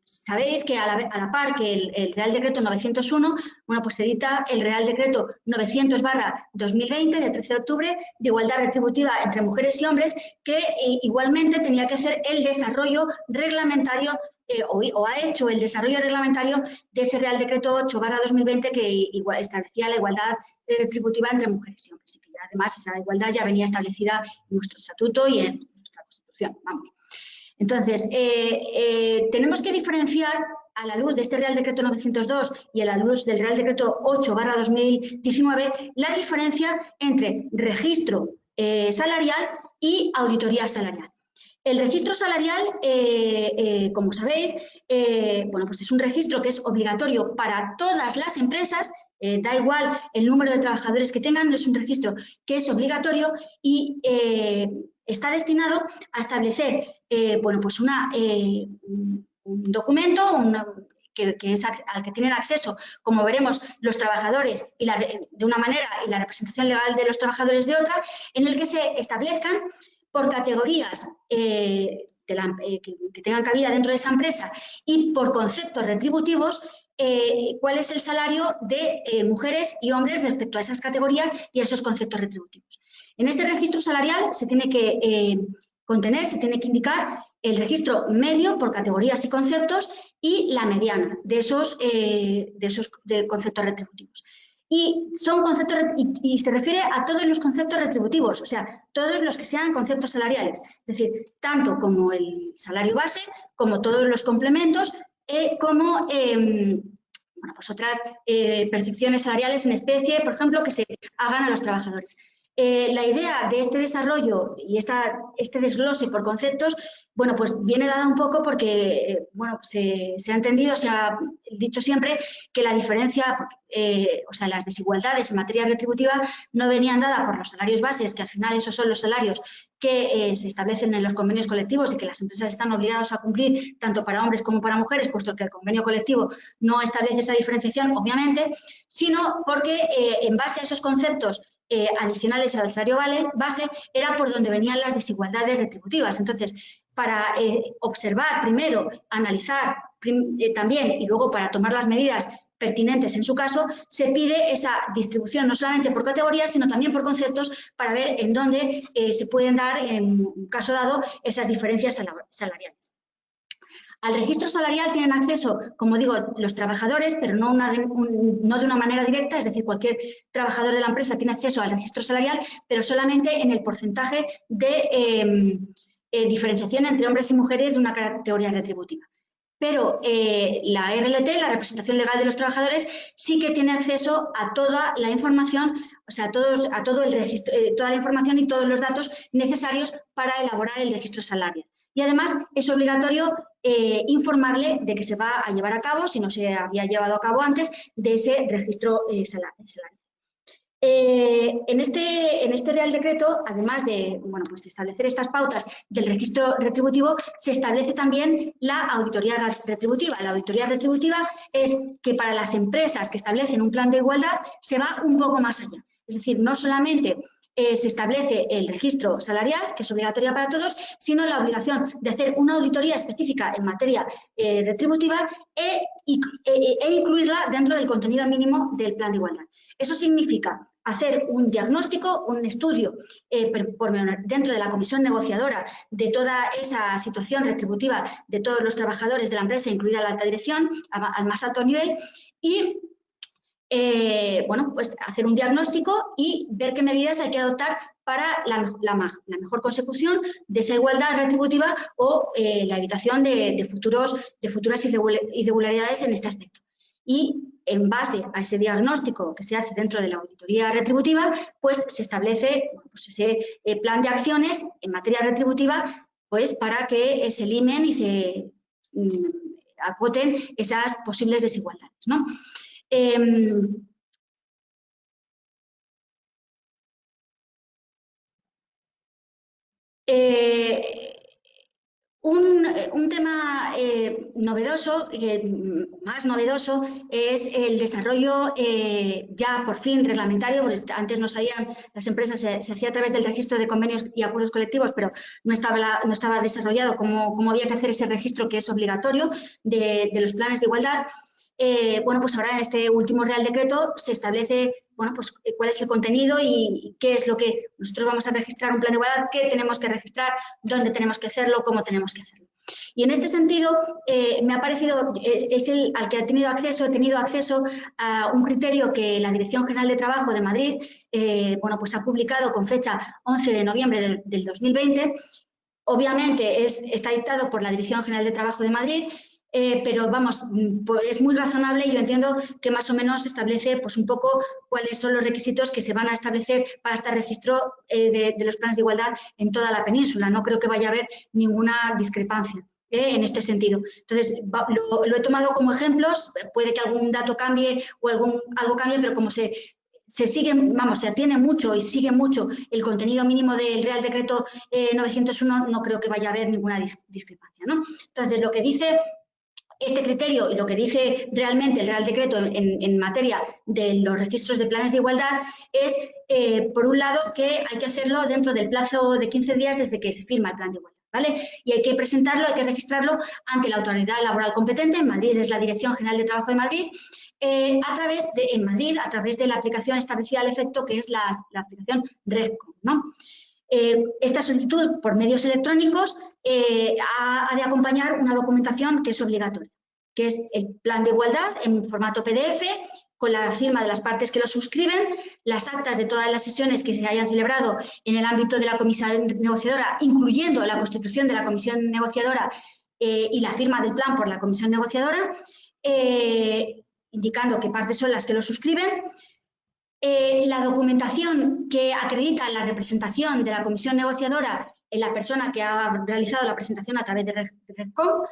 sabéis que a la par que el Real Decreto 901, bueno, pues se edita el Real Decreto 900/2020 de 13 de octubre de igualdad retributiva entre mujeres y hombres, que igualmente tenía que hacer el desarrollo reglamentario o ha hecho el desarrollo reglamentario de ese Real Decreto 8/2020 que establecía la igualdad retributiva entre mujeres y hombres. Y que además esa igualdad ya venía establecida en nuestro estatuto y en nuestra Constitución. Vamos. Entonces, tenemos que diferenciar a la luz de este Real Decreto 902 y a la luz del Real Decreto 8/2019 la diferencia entre registro salarial y auditoría salarial. El registro salarial, como sabéis, bueno, pues es un registro que es obligatorio para todas las empresas, da igual el número de trabajadores que tengan, es un registro que es obligatorio y está destinado a establecer bueno, pues un documento que es al que tienen acceso, como veremos, los trabajadores de una manera y la representación legal de los trabajadores de otra, en el que se establezcan por categorías que tengan cabida dentro de esa empresa y por conceptos retributivos, cuál es el salario de mujeres y hombres respecto a esas categorías y a esos conceptos retributivos. En ese registro salarial se tiene que se tiene que indicar el registro medio por categorías y conceptos y la mediana de esos conceptos retributivos. Y son conceptos y se refiere a todos los conceptos retributivos, o sea, todos los que sean conceptos salariales, es decir, tanto como el salario base, como todos los complementos, como bueno, pues otras percepciones salariales en especie, por ejemplo, que se hagan a los trabajadores. La idea de este desarrollo y este desglose por conceptos, bueno, pues viene dada un poco porque, bueno, se ha entendido, se ha dicho siempre que la diferencia, o sea, las desigualdades en materia retributiva no venían dadas por los salarios bases, que al final esos son los salarios que se establecen en los convenios colectivos y que las empresas están obligadas a cumplir tanto para hombres como para mujeres, puesto que el convenio colectivo no establece esa diferenciación, obviamente, sino porque en base a esos conceptos adicionales al salario base era por donde venían las desigualdades retributivas. Entonces, para observar primero, analizar también y luego para tomar las medidas pertinentes en su caso, se pide esa distribución no solamente por categorías, sino también por conceptos para ver en dónde se pueden dar, en un caso dado, esas diferencias salariales. Al registro salarial tienen acceso, como digo, los trabajadores, pero no de una manera directa, es decir, cualquier trabajador de la empresa tiene acceso al registro salarial, pero solamente en el porcentaje de diferenciación entre hombres y mujeres de una categoría retributiva. Pero la RLT, la representación legal de los trabajadores, sí que tiene acceso a toda la información, o sea, a todo el registro, toda la información y todos los datos necesarios para elaborar el registro salarial. Y además es obligatorio informarle de que se va a llevar a cabo, si no se había llevado a cabo antes, de ese registro salarial. En este Real Decreto, además de bueno, pues establecer estas pautas del registro retributivo, se establece también la auditoría retributiva. La auditoría retributiva es que para las empresas que establecen un plan de igualdad se va un poco más allá. Es decir, no solamente se establece el registro salarial, que es obligatoria para todos, sino la obligación de hacer una auditoría específica en materia retributiva e incluirla dentro del contenido mínimo del plan de igualdad. Eso significa hacer un diagnóstico, un estudio dentro de la comisión negociadora de toda esa situación retributiva de todos los trabajadores de la empresa, incluida la alta dirección, al más alto nivel, y bueno, pues hacer un diagnóstico y ver qué medidas hay que adoptar para la mejor consecución de esa igualdad retributiva o la evitación de futuras irregularidades en este aspecto. Y en base a ese diagnóstico que se hace dentro de la auditoría retributiva, pues se establece pues ese plan de acciones en materia retributiva pues para que se eliminen y se acoten esas posibles desigualdades, ¿no? Un tema novedoso, más novedoso, es el desarrollo ya por fin reglamentario, porque antes no sabían, las empresas se hacía a través del registro de convenios y acuerdos colectivos, pero no estaba desarrollado cómo había que hacer ese registro que es obligatorio de los planes de igualdad. Bueno, pues ahora en este último Real Decreto se establece, bueno, pues cuál es el contenido y qué es lo que nosotros vamos a registrar un plan de igualdad, qué tenemos que registrar, dónde tenemos que hacerlo, cómo tenemos que hacerlo. Y en este sentido, me ha parecido, es el al que he tenido acceso a un criterio que la Dirección General de Trabajo de Madrid, bueno, pues ha publicado con fecha 11 de noviembre del 2020. Obviamente está dictado por la Dirección General de Trabajo de Madrid, pero vamos, pues es muy razonable y yo entiendo que más o menos establece pues un poco cuáles son los requisitos que se van a establecer para este registro de los planes de igualdad en toda la península. No creo que vaya a haber ninguna discrepancia en este sentido. Entonces, lo he tomado como ejemplos, puede que algún dato cambie o algo cambie, pero como se atiene mucho y sigue mucho el contenido mínimo del Real Decreto 901, no creo que vaya a haber ninguna discrepancia, ¿no? Entonces, lo que dice este criterio y lo que dice realmente el Real Decreto en materia de los registros de planes de igualdad es, por un lado, que hay que hacerlo dentro del plazo de 15 días desde que se firma el plan de igualdad, ¿vale? Y hay que presentarlo, hay que registrarlo ante la autoridad laboral competente. En Madrid es la Dirección General de Trabajo de Madrid, a través de la aplicación establecida al efecto, que es la aplicación REDCOM, ¿no? Esta solicitud por medios electrónicos ha de acompañar una documentación que es obligatoria, que es el plan de igualdad en formato PDF, con la firma de las partes que lo suscriben, las actas de todas las sesiones que se hayan celebrado en el ámbito de la comisión negociadora, incluyendo la constitución de la comisión negociadora y la firma del plan por la comisión negociadora, indicando qué partes son las que lo suscriben. La documentación que acredita la representación de la comisión negociadora en la persona que ha realizado la presentación a través de REDCOM.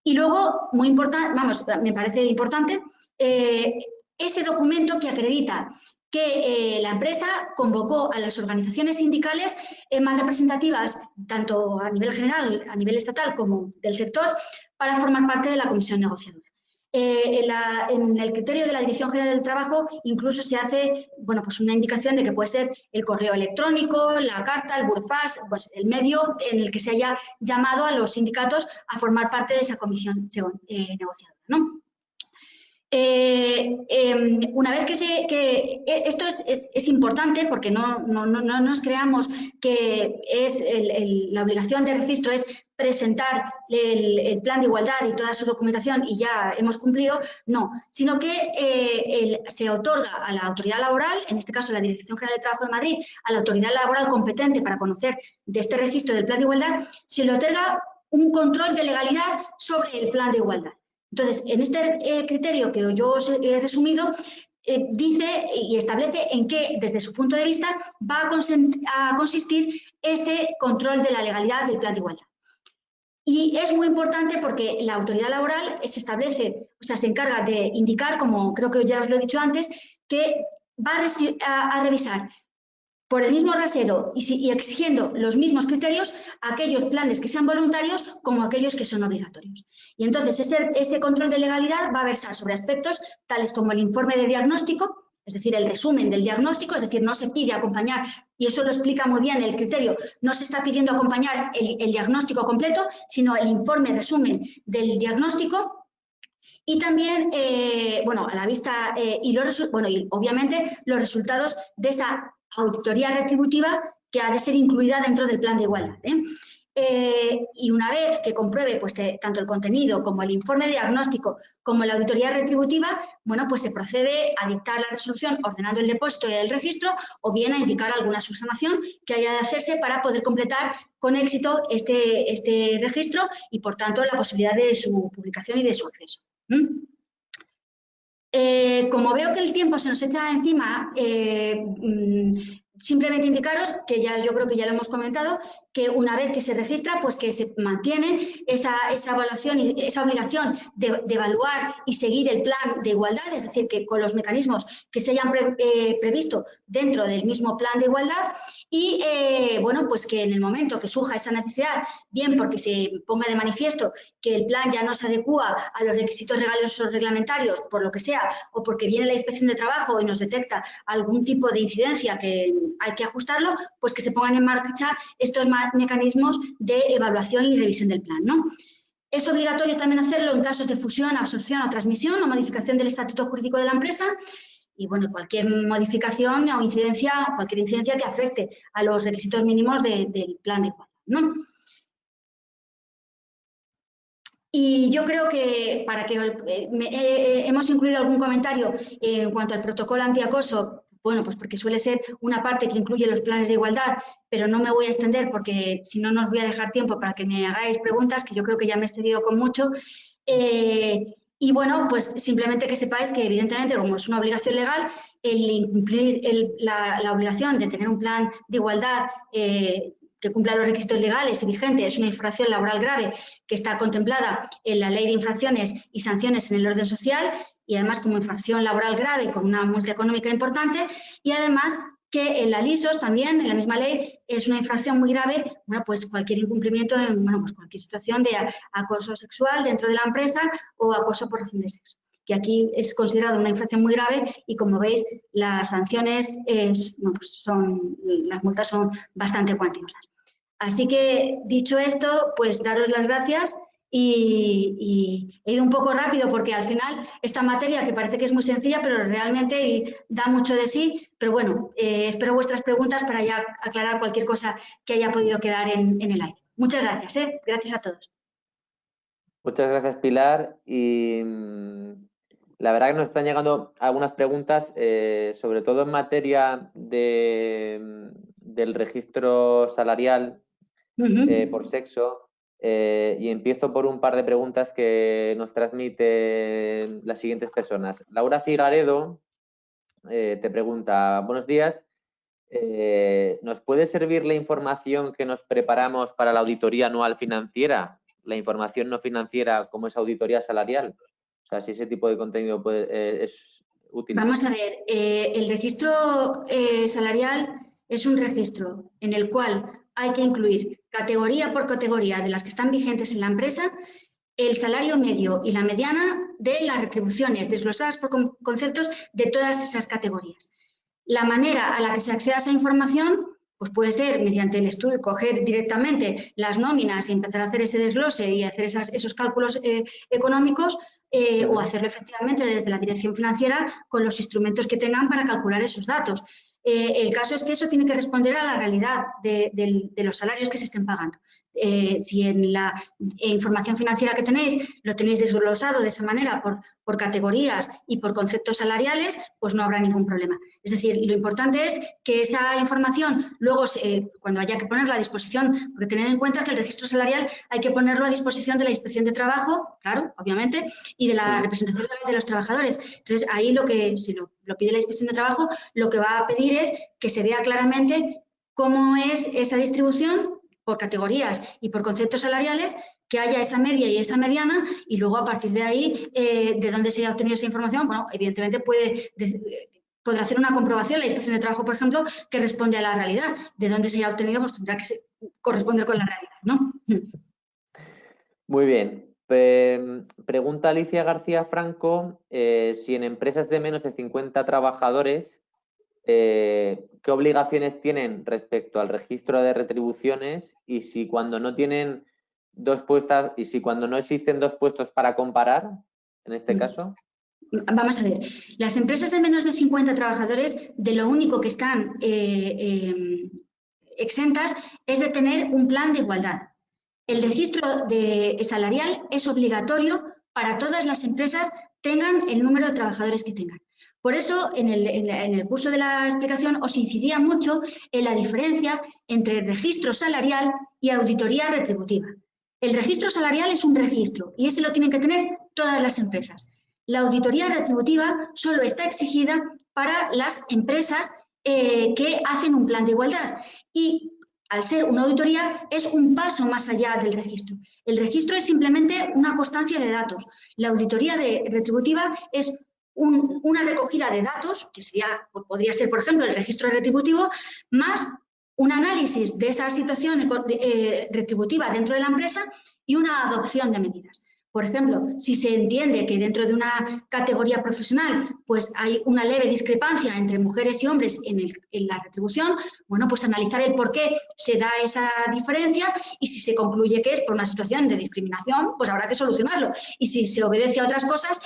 Y luego, muy importante, vamos, me parece importante, ese documento que acredita que la empresa convocó a las organizaciones sindicales más representativas, tanto a nivel general, a nivel estatal, como del sector, para formar parte de la comisión negociadora. En el criterio de la Dirección General del Trabajo incluso se hace, bueno, pues una indicación de que puede ser el correo electrónico, la carta, el burofax, pues el medio en el que se haya llamado a los sindicatos a formar parte de esa comisión negociadora, ¿no? Una vez que esto es importante, porque no nos creamos que es la obligación de registro es presentar el plan de igualdad y toda su documentación y ya hemos cumplido, no, sino que se otorga a la autoridad laboral, en este caso la Dirección General de Trabajo de Madrid, a la autoridad laboral competente para conocer de este registro del plan de igualdad, se le otorga un control de legalidad sobre el plan de igualdad. Entonces, en este criterio que yo os he resumido, dice y establece en qué, desde su punto de vista, va a consistir ese control de la legalidad del plan de igualdad. Y es muy importante porque la autoridad laboral se establece, o sea, se encarga de indicar, como creo que ya os lo he dicho antes, que va a revisar por el mismo rasero y exigiendo los mismos criterios aquellos planes que sean voluntarios como aquellos que son obligatorios. Y entonces ese control de legalidad va a versar sobre aspectos tales como el informe de diagnóstico, es decir, el resumen del diagnóstico, es decir, no se pide acompañar, y eso lo explica muy bien el criterio, no se está pidiendo acompañar el diagnóstico completo, sino el informe resumen del diagnóstico. Y también, bueno, a la vista, y obviamente los resultados de esa auditoría retributiva que ha de ser incluida dentro del plan de igualdad. Y una vez que compruebe pues, tanto el contenido como el informe de diagnóstico como la auditoría retributiva, bueno, pues se procede a dictar la resolución ordenando el depósito y el registro o bien a indicar alguna subsanación que haya de hacerse para poder completar con éxito este registro y, por tanto, la posibilidad de su publicación y de su acceso. Como veo que el tiempo se nos echa encima, simplemente indicaros, que ya yo creo que ya lo hemos comentado, que una vez que se registra, pues que se mantiene esa evaluación y esa obligación de evaluar y seguir el plan de igualdad, es decir, que con los mecanismos que se hayan previsto dentro del mismo plan de igualdad y, bueno, pues que en el momento que surja esa necesidad, bien porque se ponga de manifiesto que el plan ya no se adecúa a los requisitos legales o reglamentarios, por lo que sea, o porque viene la inspección de trabajo y nos detecta algún tipo de incidencia que hay que ajustarlo, pues que se pongan en marcha estos mecanismos de evaluación y revisión del plan, ¿no? Es obligatorio también hacerlo en casos de fusión, absorción o transmisión o modificación del estatuto jurídico de la empresa y, bueno, cualquier modificación o incidencia, cualquier incidencia que afecte a los requisitos mínimos del plan de igualdad, ¿no? Y yo creo que hemos incluido algún comentario en cuanto al protocolo antiacoso, bueno, pues porque suele ser una parte que incluye los planes de igualdad, pero no me voy a extender porque si no, no os voy a dejar tiempo para que me hagáis preguntas, que yo creo que ya me he extendido con mucho. Y bueno, pues simplemente que sepáis que evidentemente, como es una obligación legal, el incumplir la obligación de tener un plan de igualdad que cumpla los requisitos legales y vigentes es una infracción laboral grave que está contemplada en la Ley de Infracciones y Sanciones en el Orden Social y además como infracción laboral grave con una multa económica importante y además que en la LISOS también, en la misma ley, es una infracción muy grave, bueno, pues cualquier incumplimiento en, bueno, pues cualquier situación de acoso sexual dentro de la empresa o acoso por razón de sexo, que aquí es considerado una infracción muy grave y como veis las sanciones, bueno, pues las multas son bastante cuantiosas. Así que dicho esto, pues daros las gracias y he ido un poco rápido porque al final esta materia que parece que es muy sencilla, pero realmente da mucho de sí, pero bueno, espero vuestras preguntas para ya aclarar cualquier cosa que haya podido quedar en el aire. Muchas gracias, gracias a todos. Muchas gracias, Pilar. Y la verdad que nos están llegando algunas preguntas, sobre todo en materia del registro salarial por sexo. Y empiezo por un par de preguntas que nos transmiten las siguientes personas. Laura Figaredo te pregunta, buenos días, ¿nos puede servir la información que nos preparamos para la auditoría anual financiera? La información no financiera como es auditoría salarial. O sea, si ese tipo de contenido es útil. Vamos a ver, el registro salarial es un registro en el cual hay que incluir categoría por categoría de las que están vigentes en la empresa, el salario medio y la mediana de las retribuciones desglosadas por conceptos de todas esas categorías. La manera a la que se accede a esa información pues puede ser mediante el estudio, coger directamente las nóminas y empezar a hacer ese desglose y hacer esos cálculos económicos o hacerlo efectivamente desde la dirección financiera con los instrumentos que tengan para calcular esos datos. El caso es que eso tiene que responder a la realidad de los salarios que se estén pagando. Si en la información financiera que tenéis lo tenéis desglosado de esa manera por categorías y por conceptos salariales, pues no habrá ningún problema. Es decir, lo importante es que esa información luego, cuando haya que ponerla a disposición, porque tened en cuenta que el registro salarial hay que ponerlo a disposición de la Inspección de Trabajo, claro, obviamente, y de la representación legal de los trabajadores. Entonces, ahí si lo pide la Inspección de Trabajo, lo que va a pedir es que se vea claramente cómo es esa distribución por categorías y por conceptos salariales, que haya esa media y esa mediana y luego a partir de ahí, de dónde se ha obtenido esa información, bueno, evidentemente podrá hacer una comprobación la Inspección de Trabajo, por ejemplo, que responde a la realidad. De dónde se ha obtenido, pues tendrá que corresponder con la realidad, ¿no? Muy bien. Pregunta Alicia García Franco si en empresas de menos de 50 trabajadores, ¿qué obligaciones tienen respecto al registro de retribuciones y si cuando no tienen cuando no existen dos puestos para comparar, en este caso? Vamos a ver, las empresas de menos de 50 trabajadores, de lo único que están exentas es de tener un plan de igualdad. El registro salarial es obligatorio para todas las empresas, tengan el número de trabajadores que tengan. Por eso, en el curso de la explicación os incidía mucho en la diferencia entre registro salarial y auditoría retributiva. El registro salarial es un registro y ese lo tienen que tener todas las empresas. La auditoría retributiva solo está exigida para las empresas que hacen un plan de igualdad y al ser una auditoría, es un paso más allá del registro. El registro es simplemente una constancia de datos. La auditoría retributiva es una recogida de datos, que podría ser, por ejemplo, el registro retributivo, más un análisis de esa situación retributiva dentro de la empresa y una adopción de medidas. Por ejemplo, si se entiende que dentro de una categoría profesional pues hay una leve discrepancia entre mujeres y hombres en la retribución, bueno, pues analizar el por qué se da esa diferencia y si se concluye que es por una situación de discriminación, pues habrá que solucionarlo. Y si se obedece a otras cosas,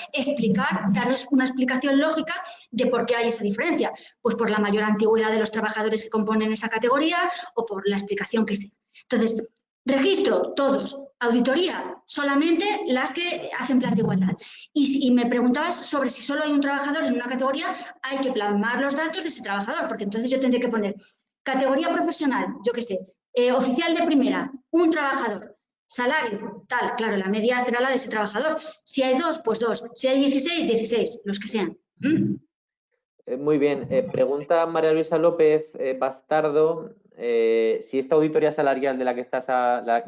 daros una explicación lógica de por qué hay esa diferencia. Pues por la mayor antigüedad de los trabajadores que componen esa categoría o por la explicación que sea. Entonces, registro, todos. Auditoría, solamente las que hacen plan de igualdad. Y me preguntabas sobre si solo hay un trabajador en una categoría, hay que plasmar los datos de ese trabajador, porque entonces yo tendré que poner categoría profesional, yo qué sé, oficial de primera, un trabajador, salario, tal, claro, la media será la de ese trabajador. Si hay dos, pues dos. Si hay 16, 16, los que sean. Muy bien. Pregunta María Luisa López Bastardo si esta auditoría salarial de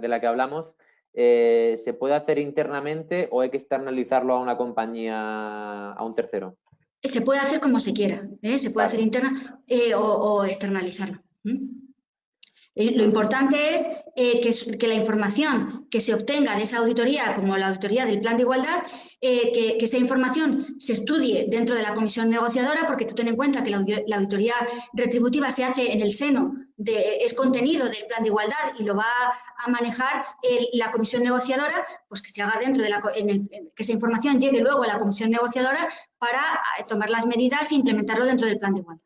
la que hablamos se puede hacer internamente o hay que externalizarlo a una compañía, a un tercero. Se puede hacer como se quiera, se puede hacer interna o externalizarlo. Lo importante es que la información que se obtenga de esa auditoría, como la auditoría del plan de igualdad, que esa información se estudie dentro de la comisión negociadora, porque tú ten en cuenta que la auditoría retributiva se hace en el seno, es contenido del plan de igualdad y lo va a manejar la comisión negociadora, pues que se haga dentro de que esa información llegue luego a la comisión negociadora para tomar las medidas e implementarlo dentro del plan de igualdad.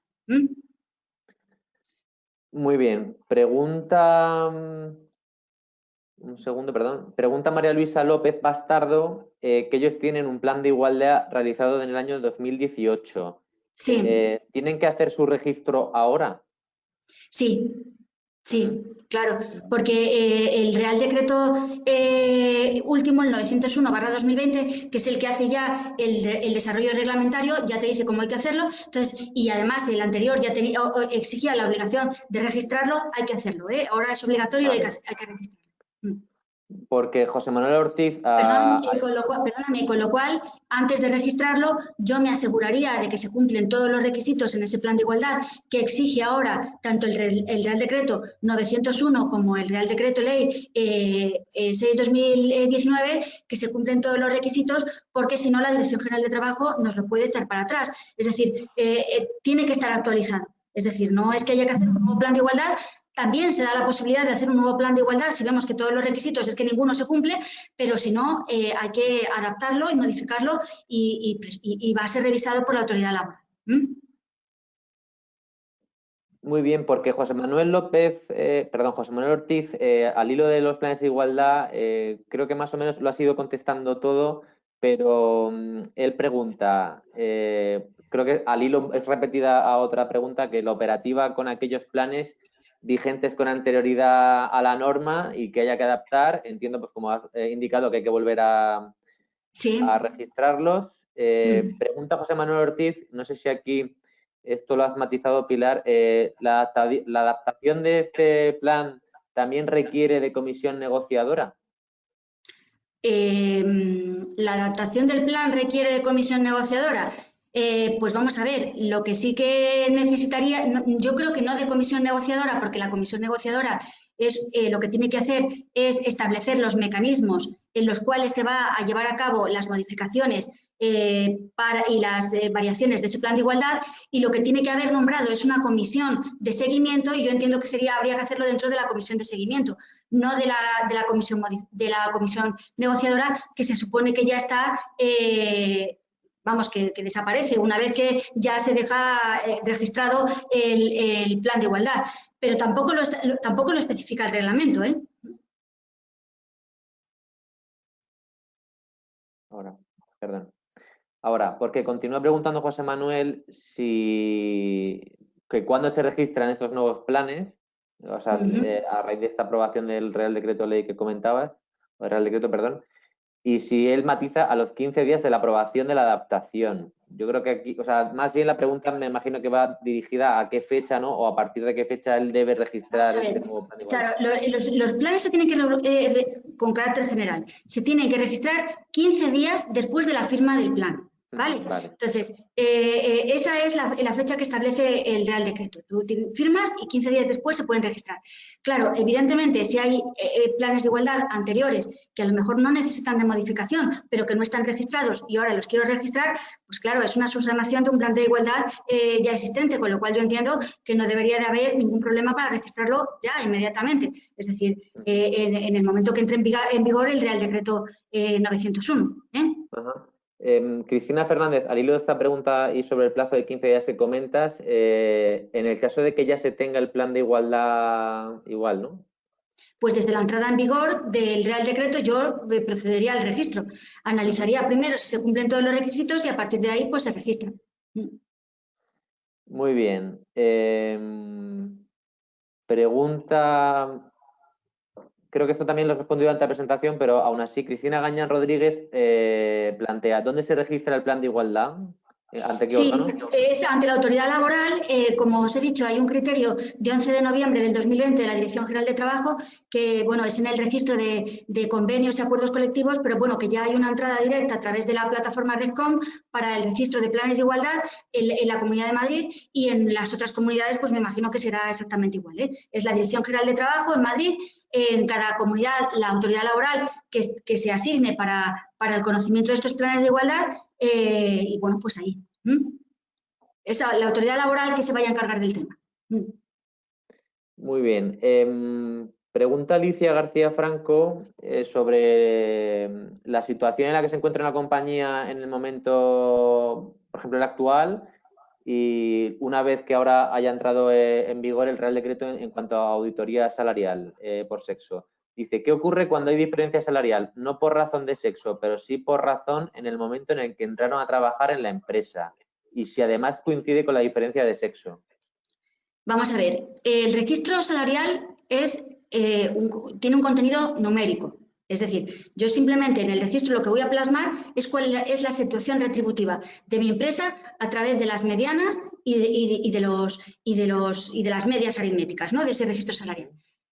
Muy bien. Pregunta, un segundo, perdón. Pregunta María Luisa López Bastardo que ellos tienen un plan de igualdad realizado en el año 2018. Sí. ¿Tienen que hacer su registro ahora? Sí, sí, claro, porque el Real Decreto último, el 901/2020, que es el que hace ya el desarrollo reglamentario, ya te dice cómo hay que hacerlo. Entonces, y además el anterior ya exigía la obligación de registrarlo, hay que hacerlo, ahora es obligatorio y hay que registrarlo. Porque José Manuel Ortiz... Perdóname, con lo cual, antes de registrarlo, yo me aseguraría de que se cumplen todos los requisitos en ese plan de igualdad que exige ahora tanto el Real Decreto 901 como el Real Decreto Ley 6/2019, que se cumplen todos los requisitos, porque si no la Dirección General de Trabajo nos lo puede echar para atrás. Es decir, tiene que estar actualizado. Es decir, no es que haya que hacer un nuevo plan de igualdad. También se da la posibilidad de hacer un nuevo plan de igualdad si vemos que todos los requisitos es que ninguno se cumple, pero si no, hay que adaptarlo y modificarlo y va a ser revisado por la autoridad laboral. Muy bien, porque José Manuel Ortiz, al hilo de los planes de igualdad, creo que más o menos lo ha ido contestando todo, pero él pregunta, creo que al hilo es repetida a otra pregunta, que la operativa con aquellos planes vigentes con anterioridad a la norma y que haya que adaptar, entiendo, pues como has indicado, que hay que volver a registrarlos. Pregunta José Manuel Ortiz, no sé si aquí esto lo has matizado, Pilar, ¿la adaptación de este plan también requiere de comisión negociadora? La adaptación del plan requiere de comisión negociadora. Pues vamos a ver, lo que sí que necesitaría, yo creo que no de comisión negociadora, porque la comisión negociadora lo que tiene que hacer es establecer los mecanismos en los cuales se va a llevar a cabo las modificaciones y las variaciones de ese plan de igualdad, y lo que tiene que haber nombrado es una comisión de seguimiento, y yo entiendo que habría que hacerlo dentro de la comisión de seguimiento, no de la comisión negociadora, que se supone que ya está, vamos, que desaparece una vez que ya se deja registrado el plan de igualdad. Pero tampoco lo especifica el reglamento, Ahora, porque continúa preguntando José Manuel que cuándo se registran estos nuevos planes, o sea, a raíz de esta aprobación del Real Decreto Ley que comentabas, o Real Decreto, perdón, y si él matiza a los 15 días de la aprobación de la adaptación. Yo creo que aquí, o sea, más bien la pregunta me imagino que va dirigida a qué fecha, ¿no? O a partir de qué fecha él debe registrar este nuevo plan de igualdad. Claro, los planes se tienen que, con carácter general, se tienen que registrar 15 días después de la firma del plan. ¿Vale? Vale. Entonces, esa es la fecha que establece el Real Decreto. Tú firmas y 15 días después se pueden registrar. Claro, evidentemente, si hay planes de igualdad anteriores que a lo mejor no necesitan de modificación, pero que no están registrados y ahora los quiero registrar, pues claro, es una subsanación de un plan de igualdad ya existente, con lo cual yo entiendo que no debería de haber ningún problema para registrarlo ya inmediatamente. Es decir, en el momento que entre en vigor el Real Decreto 901. Ajá. Cristina Fernández, al hilo de esta pregunta y sobre el plazo de 15 días que comentas, en el caso de que ya se tenga el plan de igualdad igual, ¿no? Pues desde la entrada en vigor del Real Decreto yo procedería al registro. Analizaría primero si se cumplen todos los requisitos y a partir de ahí pues se registra. Muy bien. Pregunta... Creo que esto también lo he respondido ante la presentación, pero aún así, Cristina Gañán Rodríguez plantea, ¿dónde se registra el plan de igualdad? ¿Ante qué órgano? Sí, es ante la autoridad laboral. Como os he dicho, hay un criterio de 11 de noviembre del 2020 de la Dirección General de Trabajo que, bueno, es en el registro de convenios y acuerdos colectivos, pero bueno, que ya hay una entrada directa a través de la plataforma Redcom para el registro de planes de igualdad en la Comunidad de Madrid, y en las otras comunidades pues me imagino que será exactamente igual, ¿eh? Es la Dirección General de Trabajo en Madrid. En cada comunidad, la autoridad laboral que se asigne para el conocimiento de estos planes de igualdad, y bueno, pues ahí. Es la autoridad laboral que se vaya a encargar del tema. Muy bien. Pregunta Alicia García Franco sobre la situación en la que se encuentra una compañía en el momento, por ejemplo, el actual, y una vez que ahora haya entrado en vigor el Real Decreto en cuanto a auditoría salarial por sexo. Dice, ¿qué ocurre cuando hay diferencia salarial? No por razón de sexo, pero sí por razón en el momento en el que entraron a trabajar en la empresa. Y si además coincide con la diferencia de sexo. Vamos a ver, el registro salarial tiene un contenido numérico. Es decir, yo simplemente en el registro lo que voy a plasmar es cuál es la situación retributiva de mi empresa a través de las medianas y de las medias aritméticas, ¿no? De ese registro salarial.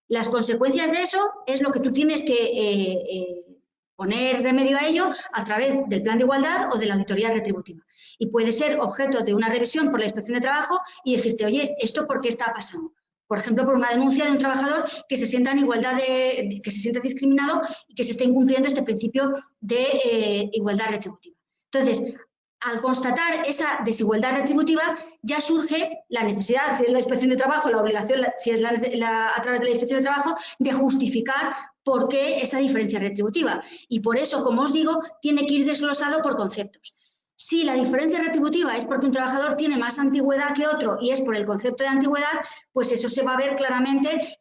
Las consecuencias de eso es lo que tú tienes que poner remedio a ello a través del plan de igualdad o de la auditoría retributiva. Y puede ser objeto de una revisión por la Inspección de Trabajo y decirte, oye, ¿esto por qué está pasando? Por ejemplo, por una denuncia de un trabajador que se sienta en igualdad que se siente discriminado y que se está incumpliendo este principio de igualdad retributiva. Entonces, al constatar esa desigualdad retributiva, ya surge la necesidad, si es la Inspección de Trabajo, la obligación, si es a través de la Inspección de Trabajo, de justificar por qué esa diferencia retributiva. Y por eso, como os digo, tiene que ir desglosado por conceptos. Si la diferencia retributiva es porque un trabajador tiene más antigüedad que otro y es por el concepto de antigüedad, pues eso se va a ver claramente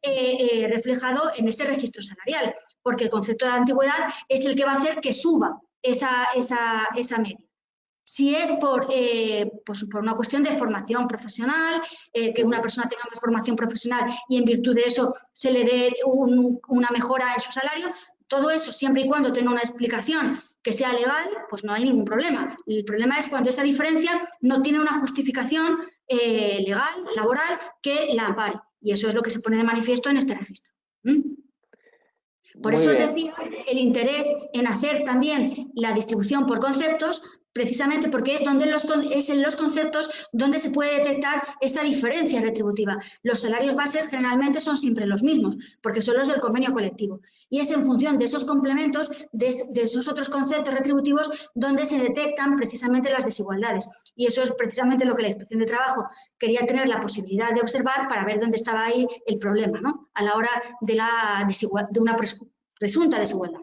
reflejado en ese registro salarial, porque el concepto de antigüedad es el que va a hacer que suba esa media. Si es por una cuestión de formación profesional, que una persona tenga más formación profesional y en virtud de eso se le dé una mejora en su salario, todo eso, siempre y cuando tenga una explicación que sea legal, pues no hay ningún problema. El problema es cuando esa diferencia no tiene una justificación legal, laboral, que la ampare. Y eso es lo que se pone de manifiesto en este registro. Por eso os decía el interés en hacer también la distribución por conceptos, precisamente porque es en los conceptos donde se puede detectar esa diferencia retributiva. Los salarios bases generalmente son siempre los mismos, porque son los del convenio colectivo. Y es en función de esos complementos, de esos otros conceptos retributivos, donde se detectan precisamente las desigualdades. Y eso es precisamente lo que la Inspección de Trabajo quería tener la posibilidad de observar para ver dónde estaba ahí el problema, ¿no? A la hora de una presunta desigualdad.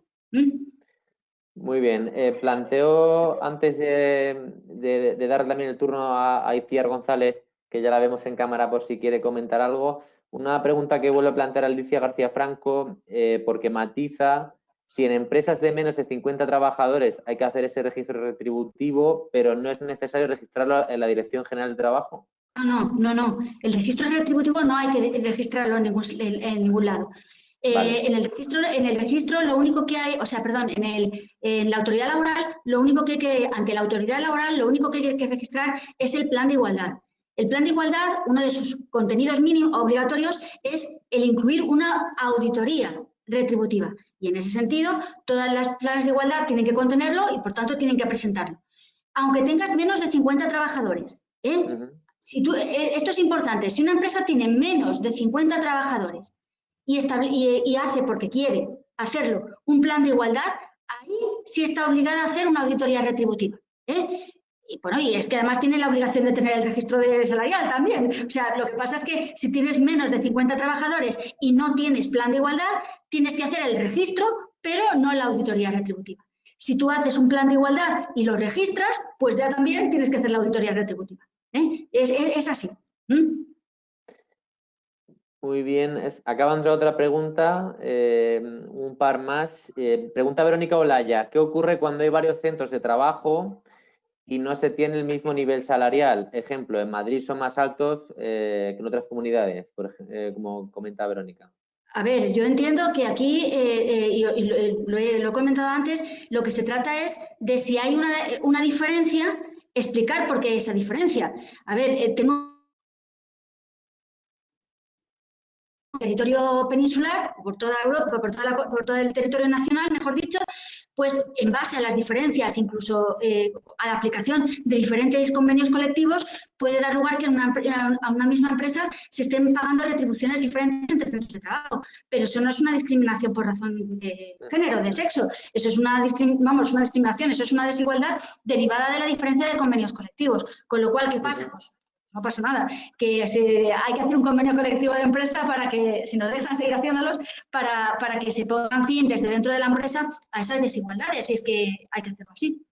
Muy bien. Planteo, antes de dar también el turno a Itziar González, que ya la vemos en cámara por si quiere comentar algo, una pregunta que vuelve a plantear Alicia García Franco, porque matiza si en empresas de menos de 50 trabajadores hay que hacer ese registro retributivo, pero no es necesario registrarlo en la Dirección General de Trabajo. No. El registro retributivo no hay que registrarlo en ningún lado. Vale. En el registro lo único que hay, o sea, perdón, en la autoridad laboral, lo único ante la autoridad laboral, lo único que hay que registrar es el plan de igualdad. El plan de igualdad, uno de sus contenidos mínimos obligatorios es el incluir una auditoría retributiva. Y en ese sentido, todas las planes de igualdad tienen que contenerlo y, por tanto, tienen que presentarlo. Aunque tengas menos de 50 trabajadores. Esto es importante. Si una empresa tiene menos de 50 trabajadores y hace porque quiere hacerlo un plan de igualdad, ahí sí está obligada a hacer una auditoría retributiva. Y bueno, y es que además tiene la obligación de tener el registro salarial también. O sea, lo que pasa es que si tienes menos de 50 trabajadores y no tienes plan de igualdad, tienes que hacer el registro, pero no la auditoría retributiva. Si tú haces un plan de igualdad y lo registras, pues ya también tienes que hacer la auditoría retributiva. Es así. Muy bien. Acaba de entrar otra pregunta, un par más. Pregunta Verónica Olaya, ¿qué ocurre cuando hay varios centros de trabajo y no se tiene el mismo nivel salarial? Ejemplo, en Madrid son más altos que en otras comunidades, como comenta Verónica. A ver, yo entiendo que aquí, lo he comentado antes, lo que se trata es de si hay una diferencia, explicar por qué esa diferencia. A ver, tengo territorio peninsular, por toda Europa, por todo el territorio nacional, mejor dicho, pues en base a las diferencias, incluso a la aplicación de diferentes convenios colectivos, puede dar lugar que a una misma empresa se estén pagando retribuciones diferentes entre centros de trabajo. Pero eso no es una discriminación por razón de género, de sexo. Eso es una discriminación, eso es una desigualdad derivada de la diferencia de convenios colectivos. Con lo cual, ¿qué pasa? Pues no pasa nada, que hay que hacer un convenio colectivo de empresa para que, si nos dejan seguir haciéndolos, para que se pongan fin desde dentro de la empresa a esas desigualdades, y es que hay que hacerlo así.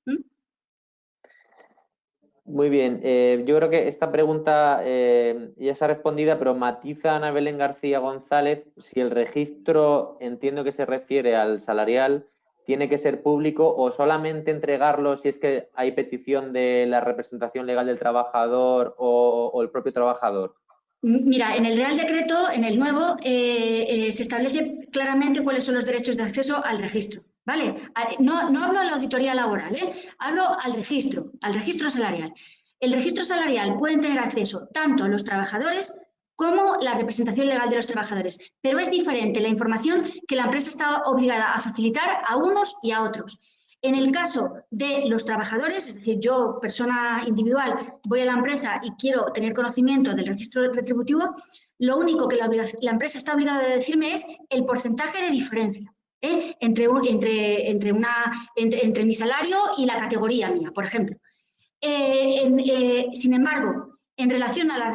Muy bien. Yo creo que esta pregunta ya está respondida, pero matiza Ana Belén García González si el registro, entiendo que se refiere al salarial, tiene que ser público o solamente entregarlo si es que hay petición de la representación legal del trabajador o el propio trabajador. Mira, en el Real Decreto, en el nuevo, se establece claramente cuáles son los derechos de acceso al registro, ¿vale? No hablo a la auditoría laboral, hablo al registro salarial. El registro salarial pueden tener acceso tanto los trabajadores como la representación legal de los trabajadores, pero es diferente la información que la empresa está obligada a facilitar a unos y a otros. En el caso de los trabajadores, es decir, yo, persona individual, voy a la empresa y quiero tener conocimiento del registro retributivo, lo único que la empresa está obligada a decirme es el porcentaje de diferencia entre mi salario y la categoría mía, por ejemplo. Sin embargo, en relación a la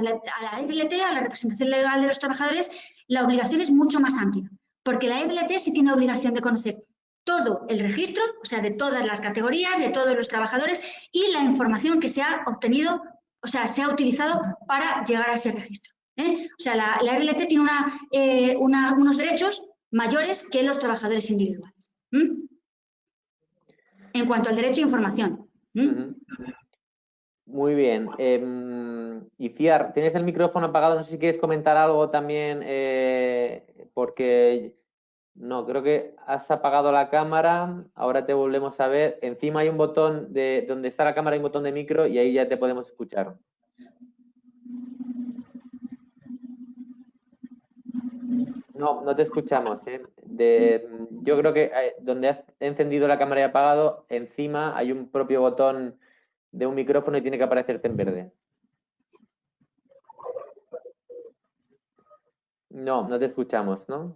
RLT, a la representación legal de los trabajadores, la obligación es mucho más amplia, porque la RLT sí tiene obligación de conocer todo el registro, o sea, de todas las categorías, de todos los trabajadores y la información que se ha obtenido, o sea, se ha utilizado para llegar a ese registro. O sea, la RLT tiene unos derechos mayores que los trabajadores individuales. En cuanto al derecho a información. Muy bien. Iciar, tienes el micrófono apagado, no sé si quieres comentar algo también, porque no, creo que has apagado la cámara, ahora te volvemos a ver. Encima hay un botón donde está la cámara, hay un botón de micro y ahí ya te podemos escuchar. No te escuchamos. Yo creo que donde has encendido la cámara y apagado, encima hay un propio botón de un micrófono y tiene que aparecerte en verde. No te escuchamos, ¿no?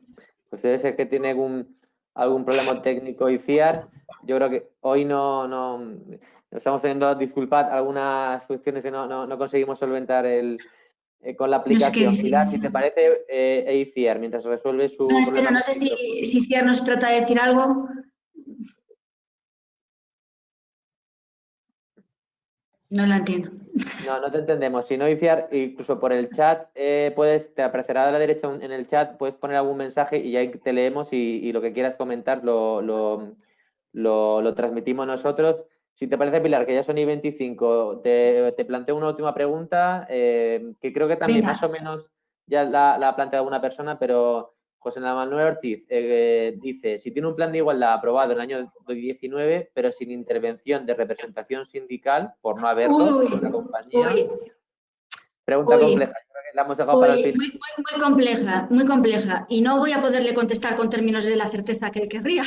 Pues debe ser que tiene algún problema técnico Iciar. Yo creo que hoy no estamos teniendo, disculpad, algunas cuestiones que no conseguimos solventar con la aplicación. No sé Pilar, si te parece, Iciar, mientras resuelve su problema. Espera, no sé si Iciar nos trata de decir algo. No la entiendo. No te entendemos. Si no, Iciar, incluso por el chat, te aparecerá a la derecha en el chat, puedes poner algún mensaje y ahí te leemos y lo que quieras comentar lo transmitimos nosotros. Si te parece, Pilar, que ya son I25, te planteo una última pregunta, que creo que también más o menos ya la ha planteado una persona, pero José Manuel Ortiz dice, si tiene un plan de igualdad aprobado en el año 2019, pero sin intervención de representación sindical, por no haberlo, en la compañía. Pregunta compleja, creo que la hemos dejado para el final. Muy compleja. Y no voy a poderle contestar con términos de la certeza que él querría.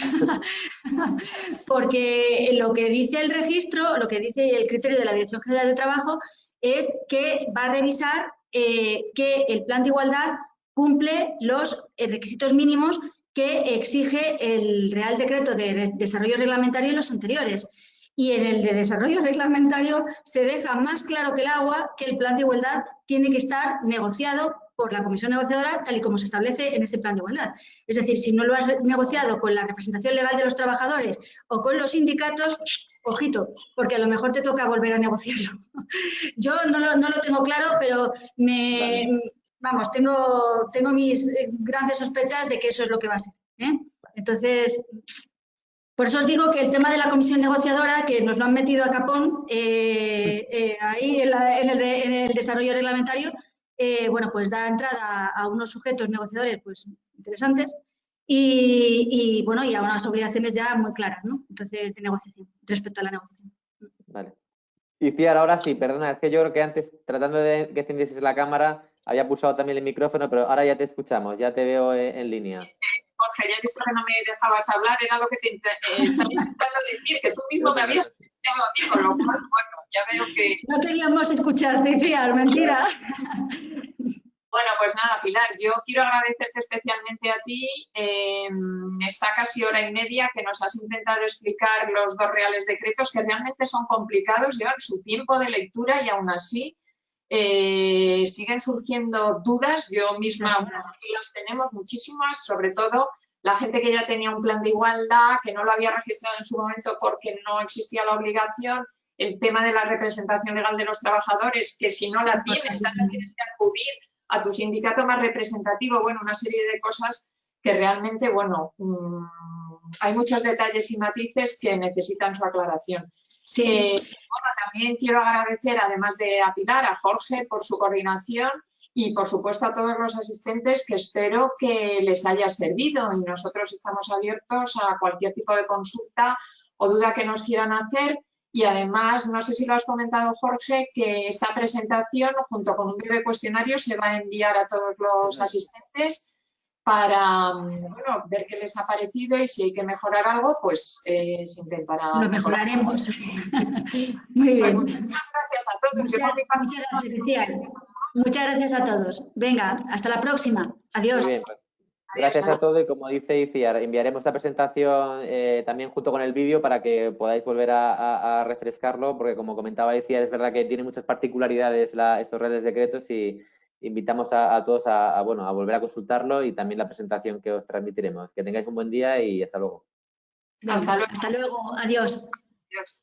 Porque lo que dice el registro, lo que dice el criterio de la Dirección General de Trabajo es que va a revisar que el plan de igualdad cumple los requisitos mínimos que exige el Real Decreto de Desarrollo Reglamentario y los anteriores. Y en el de desarrollo reglamentario se deja más claro que el agua que el plan de igualdad tiene que estar negociado por la comisión negociadora tal y como se establece en ese plan de igualdad. Es decir, si no lo has negociado con la representación legal de los trabajadores o con los sindicatos, ojito, porque a lo mejor te toca volver a negociarlo. Yo no lo tengo claro, pero vamos, tengo mis grandes sospechas de que eso es lo que va a ser, ¿eh? Entonces, por eso os digo que el tema de la comisión negociadora, que nos lo han metido a capón ahí en el desarrollo reglamentario, bueno, pues da entrada a unos sujetos negociadores pues interesantes y bueno, y a unas obligaciones ya muy claras, ¿no? Entonces, de negociación, respecto a la negociación. Vale. Y Ciar, ahora sí, perdona, es que yo creo que antes, tratando de que encendieses la cámara, había pulsado también el micrófono, pero ahora ya te escuchamos, ya te veo en línea. Jorge, ya he visto que no me dejabas hablar, era lo que te estaba intentando decir, que tú mismo me habías escuchado a mí, con lo cual, bueno, ya veo que... No queríamos escucharte, Ciar, mentira. Bueno, pues nada, Pilar, yo quiero agradecerte especialmente a ti esta casi hora y media que nos has intentado explicar los dos reales decretos que realmente son complicados, llevan su tiempo de lectura y aún así siguen surgiendo dudas. Yo misma, bueno, aquí las tenemos muchísimas, sobre todo la gente que ya tenía un plan de igualdad, que no lo había registrado en su momento porque no existía la obligación, el tema de la representación legal de los trabajadores, que si no la tienes, la tienes que acudir a tu sindicato más representativo, bueno, una serie de cosas que realmente, bueno, hay muchos detalles y matices que necesitan su aclaración. Sí. Bueno, también quiero agradecer, además de a Pilar, a Jorge por su coordinación y, por supuesto, a todos los asistentes que espero que les haya servido y nosotros estamos abiertos a cualquier tipo de consulta o duda que nos quieran hacer. Y además, no sé si lo has comentado, Jorge, que esta presentación, junto con un breve cuestionario, se va a enviar a todos los asistentes para bueno, ver qué les ha parecido y si hay que mejorar algo, pues se intentará. Lo mejoraremos. Muy bien. Pues muchas gracias a todos. Muchas gracias, Ciar. Muchas gracias a todos. Venga, hasta la próxima. Adiós. Muy bien, pues. Gracias a todos y como dice Iciar, enviaremos la presentación también junto con el vídeo para que podáis volver a refrescarlo, porque como comentaba Iciar, es verdad que tiene muchas particularidades estos reales decretos y invitamos a todos a volver a consultarlo y también la presentación que os transmitiremos. Que tengáis un buen día y hasta luego. Venga, hasta luego. Adiós. Adiós.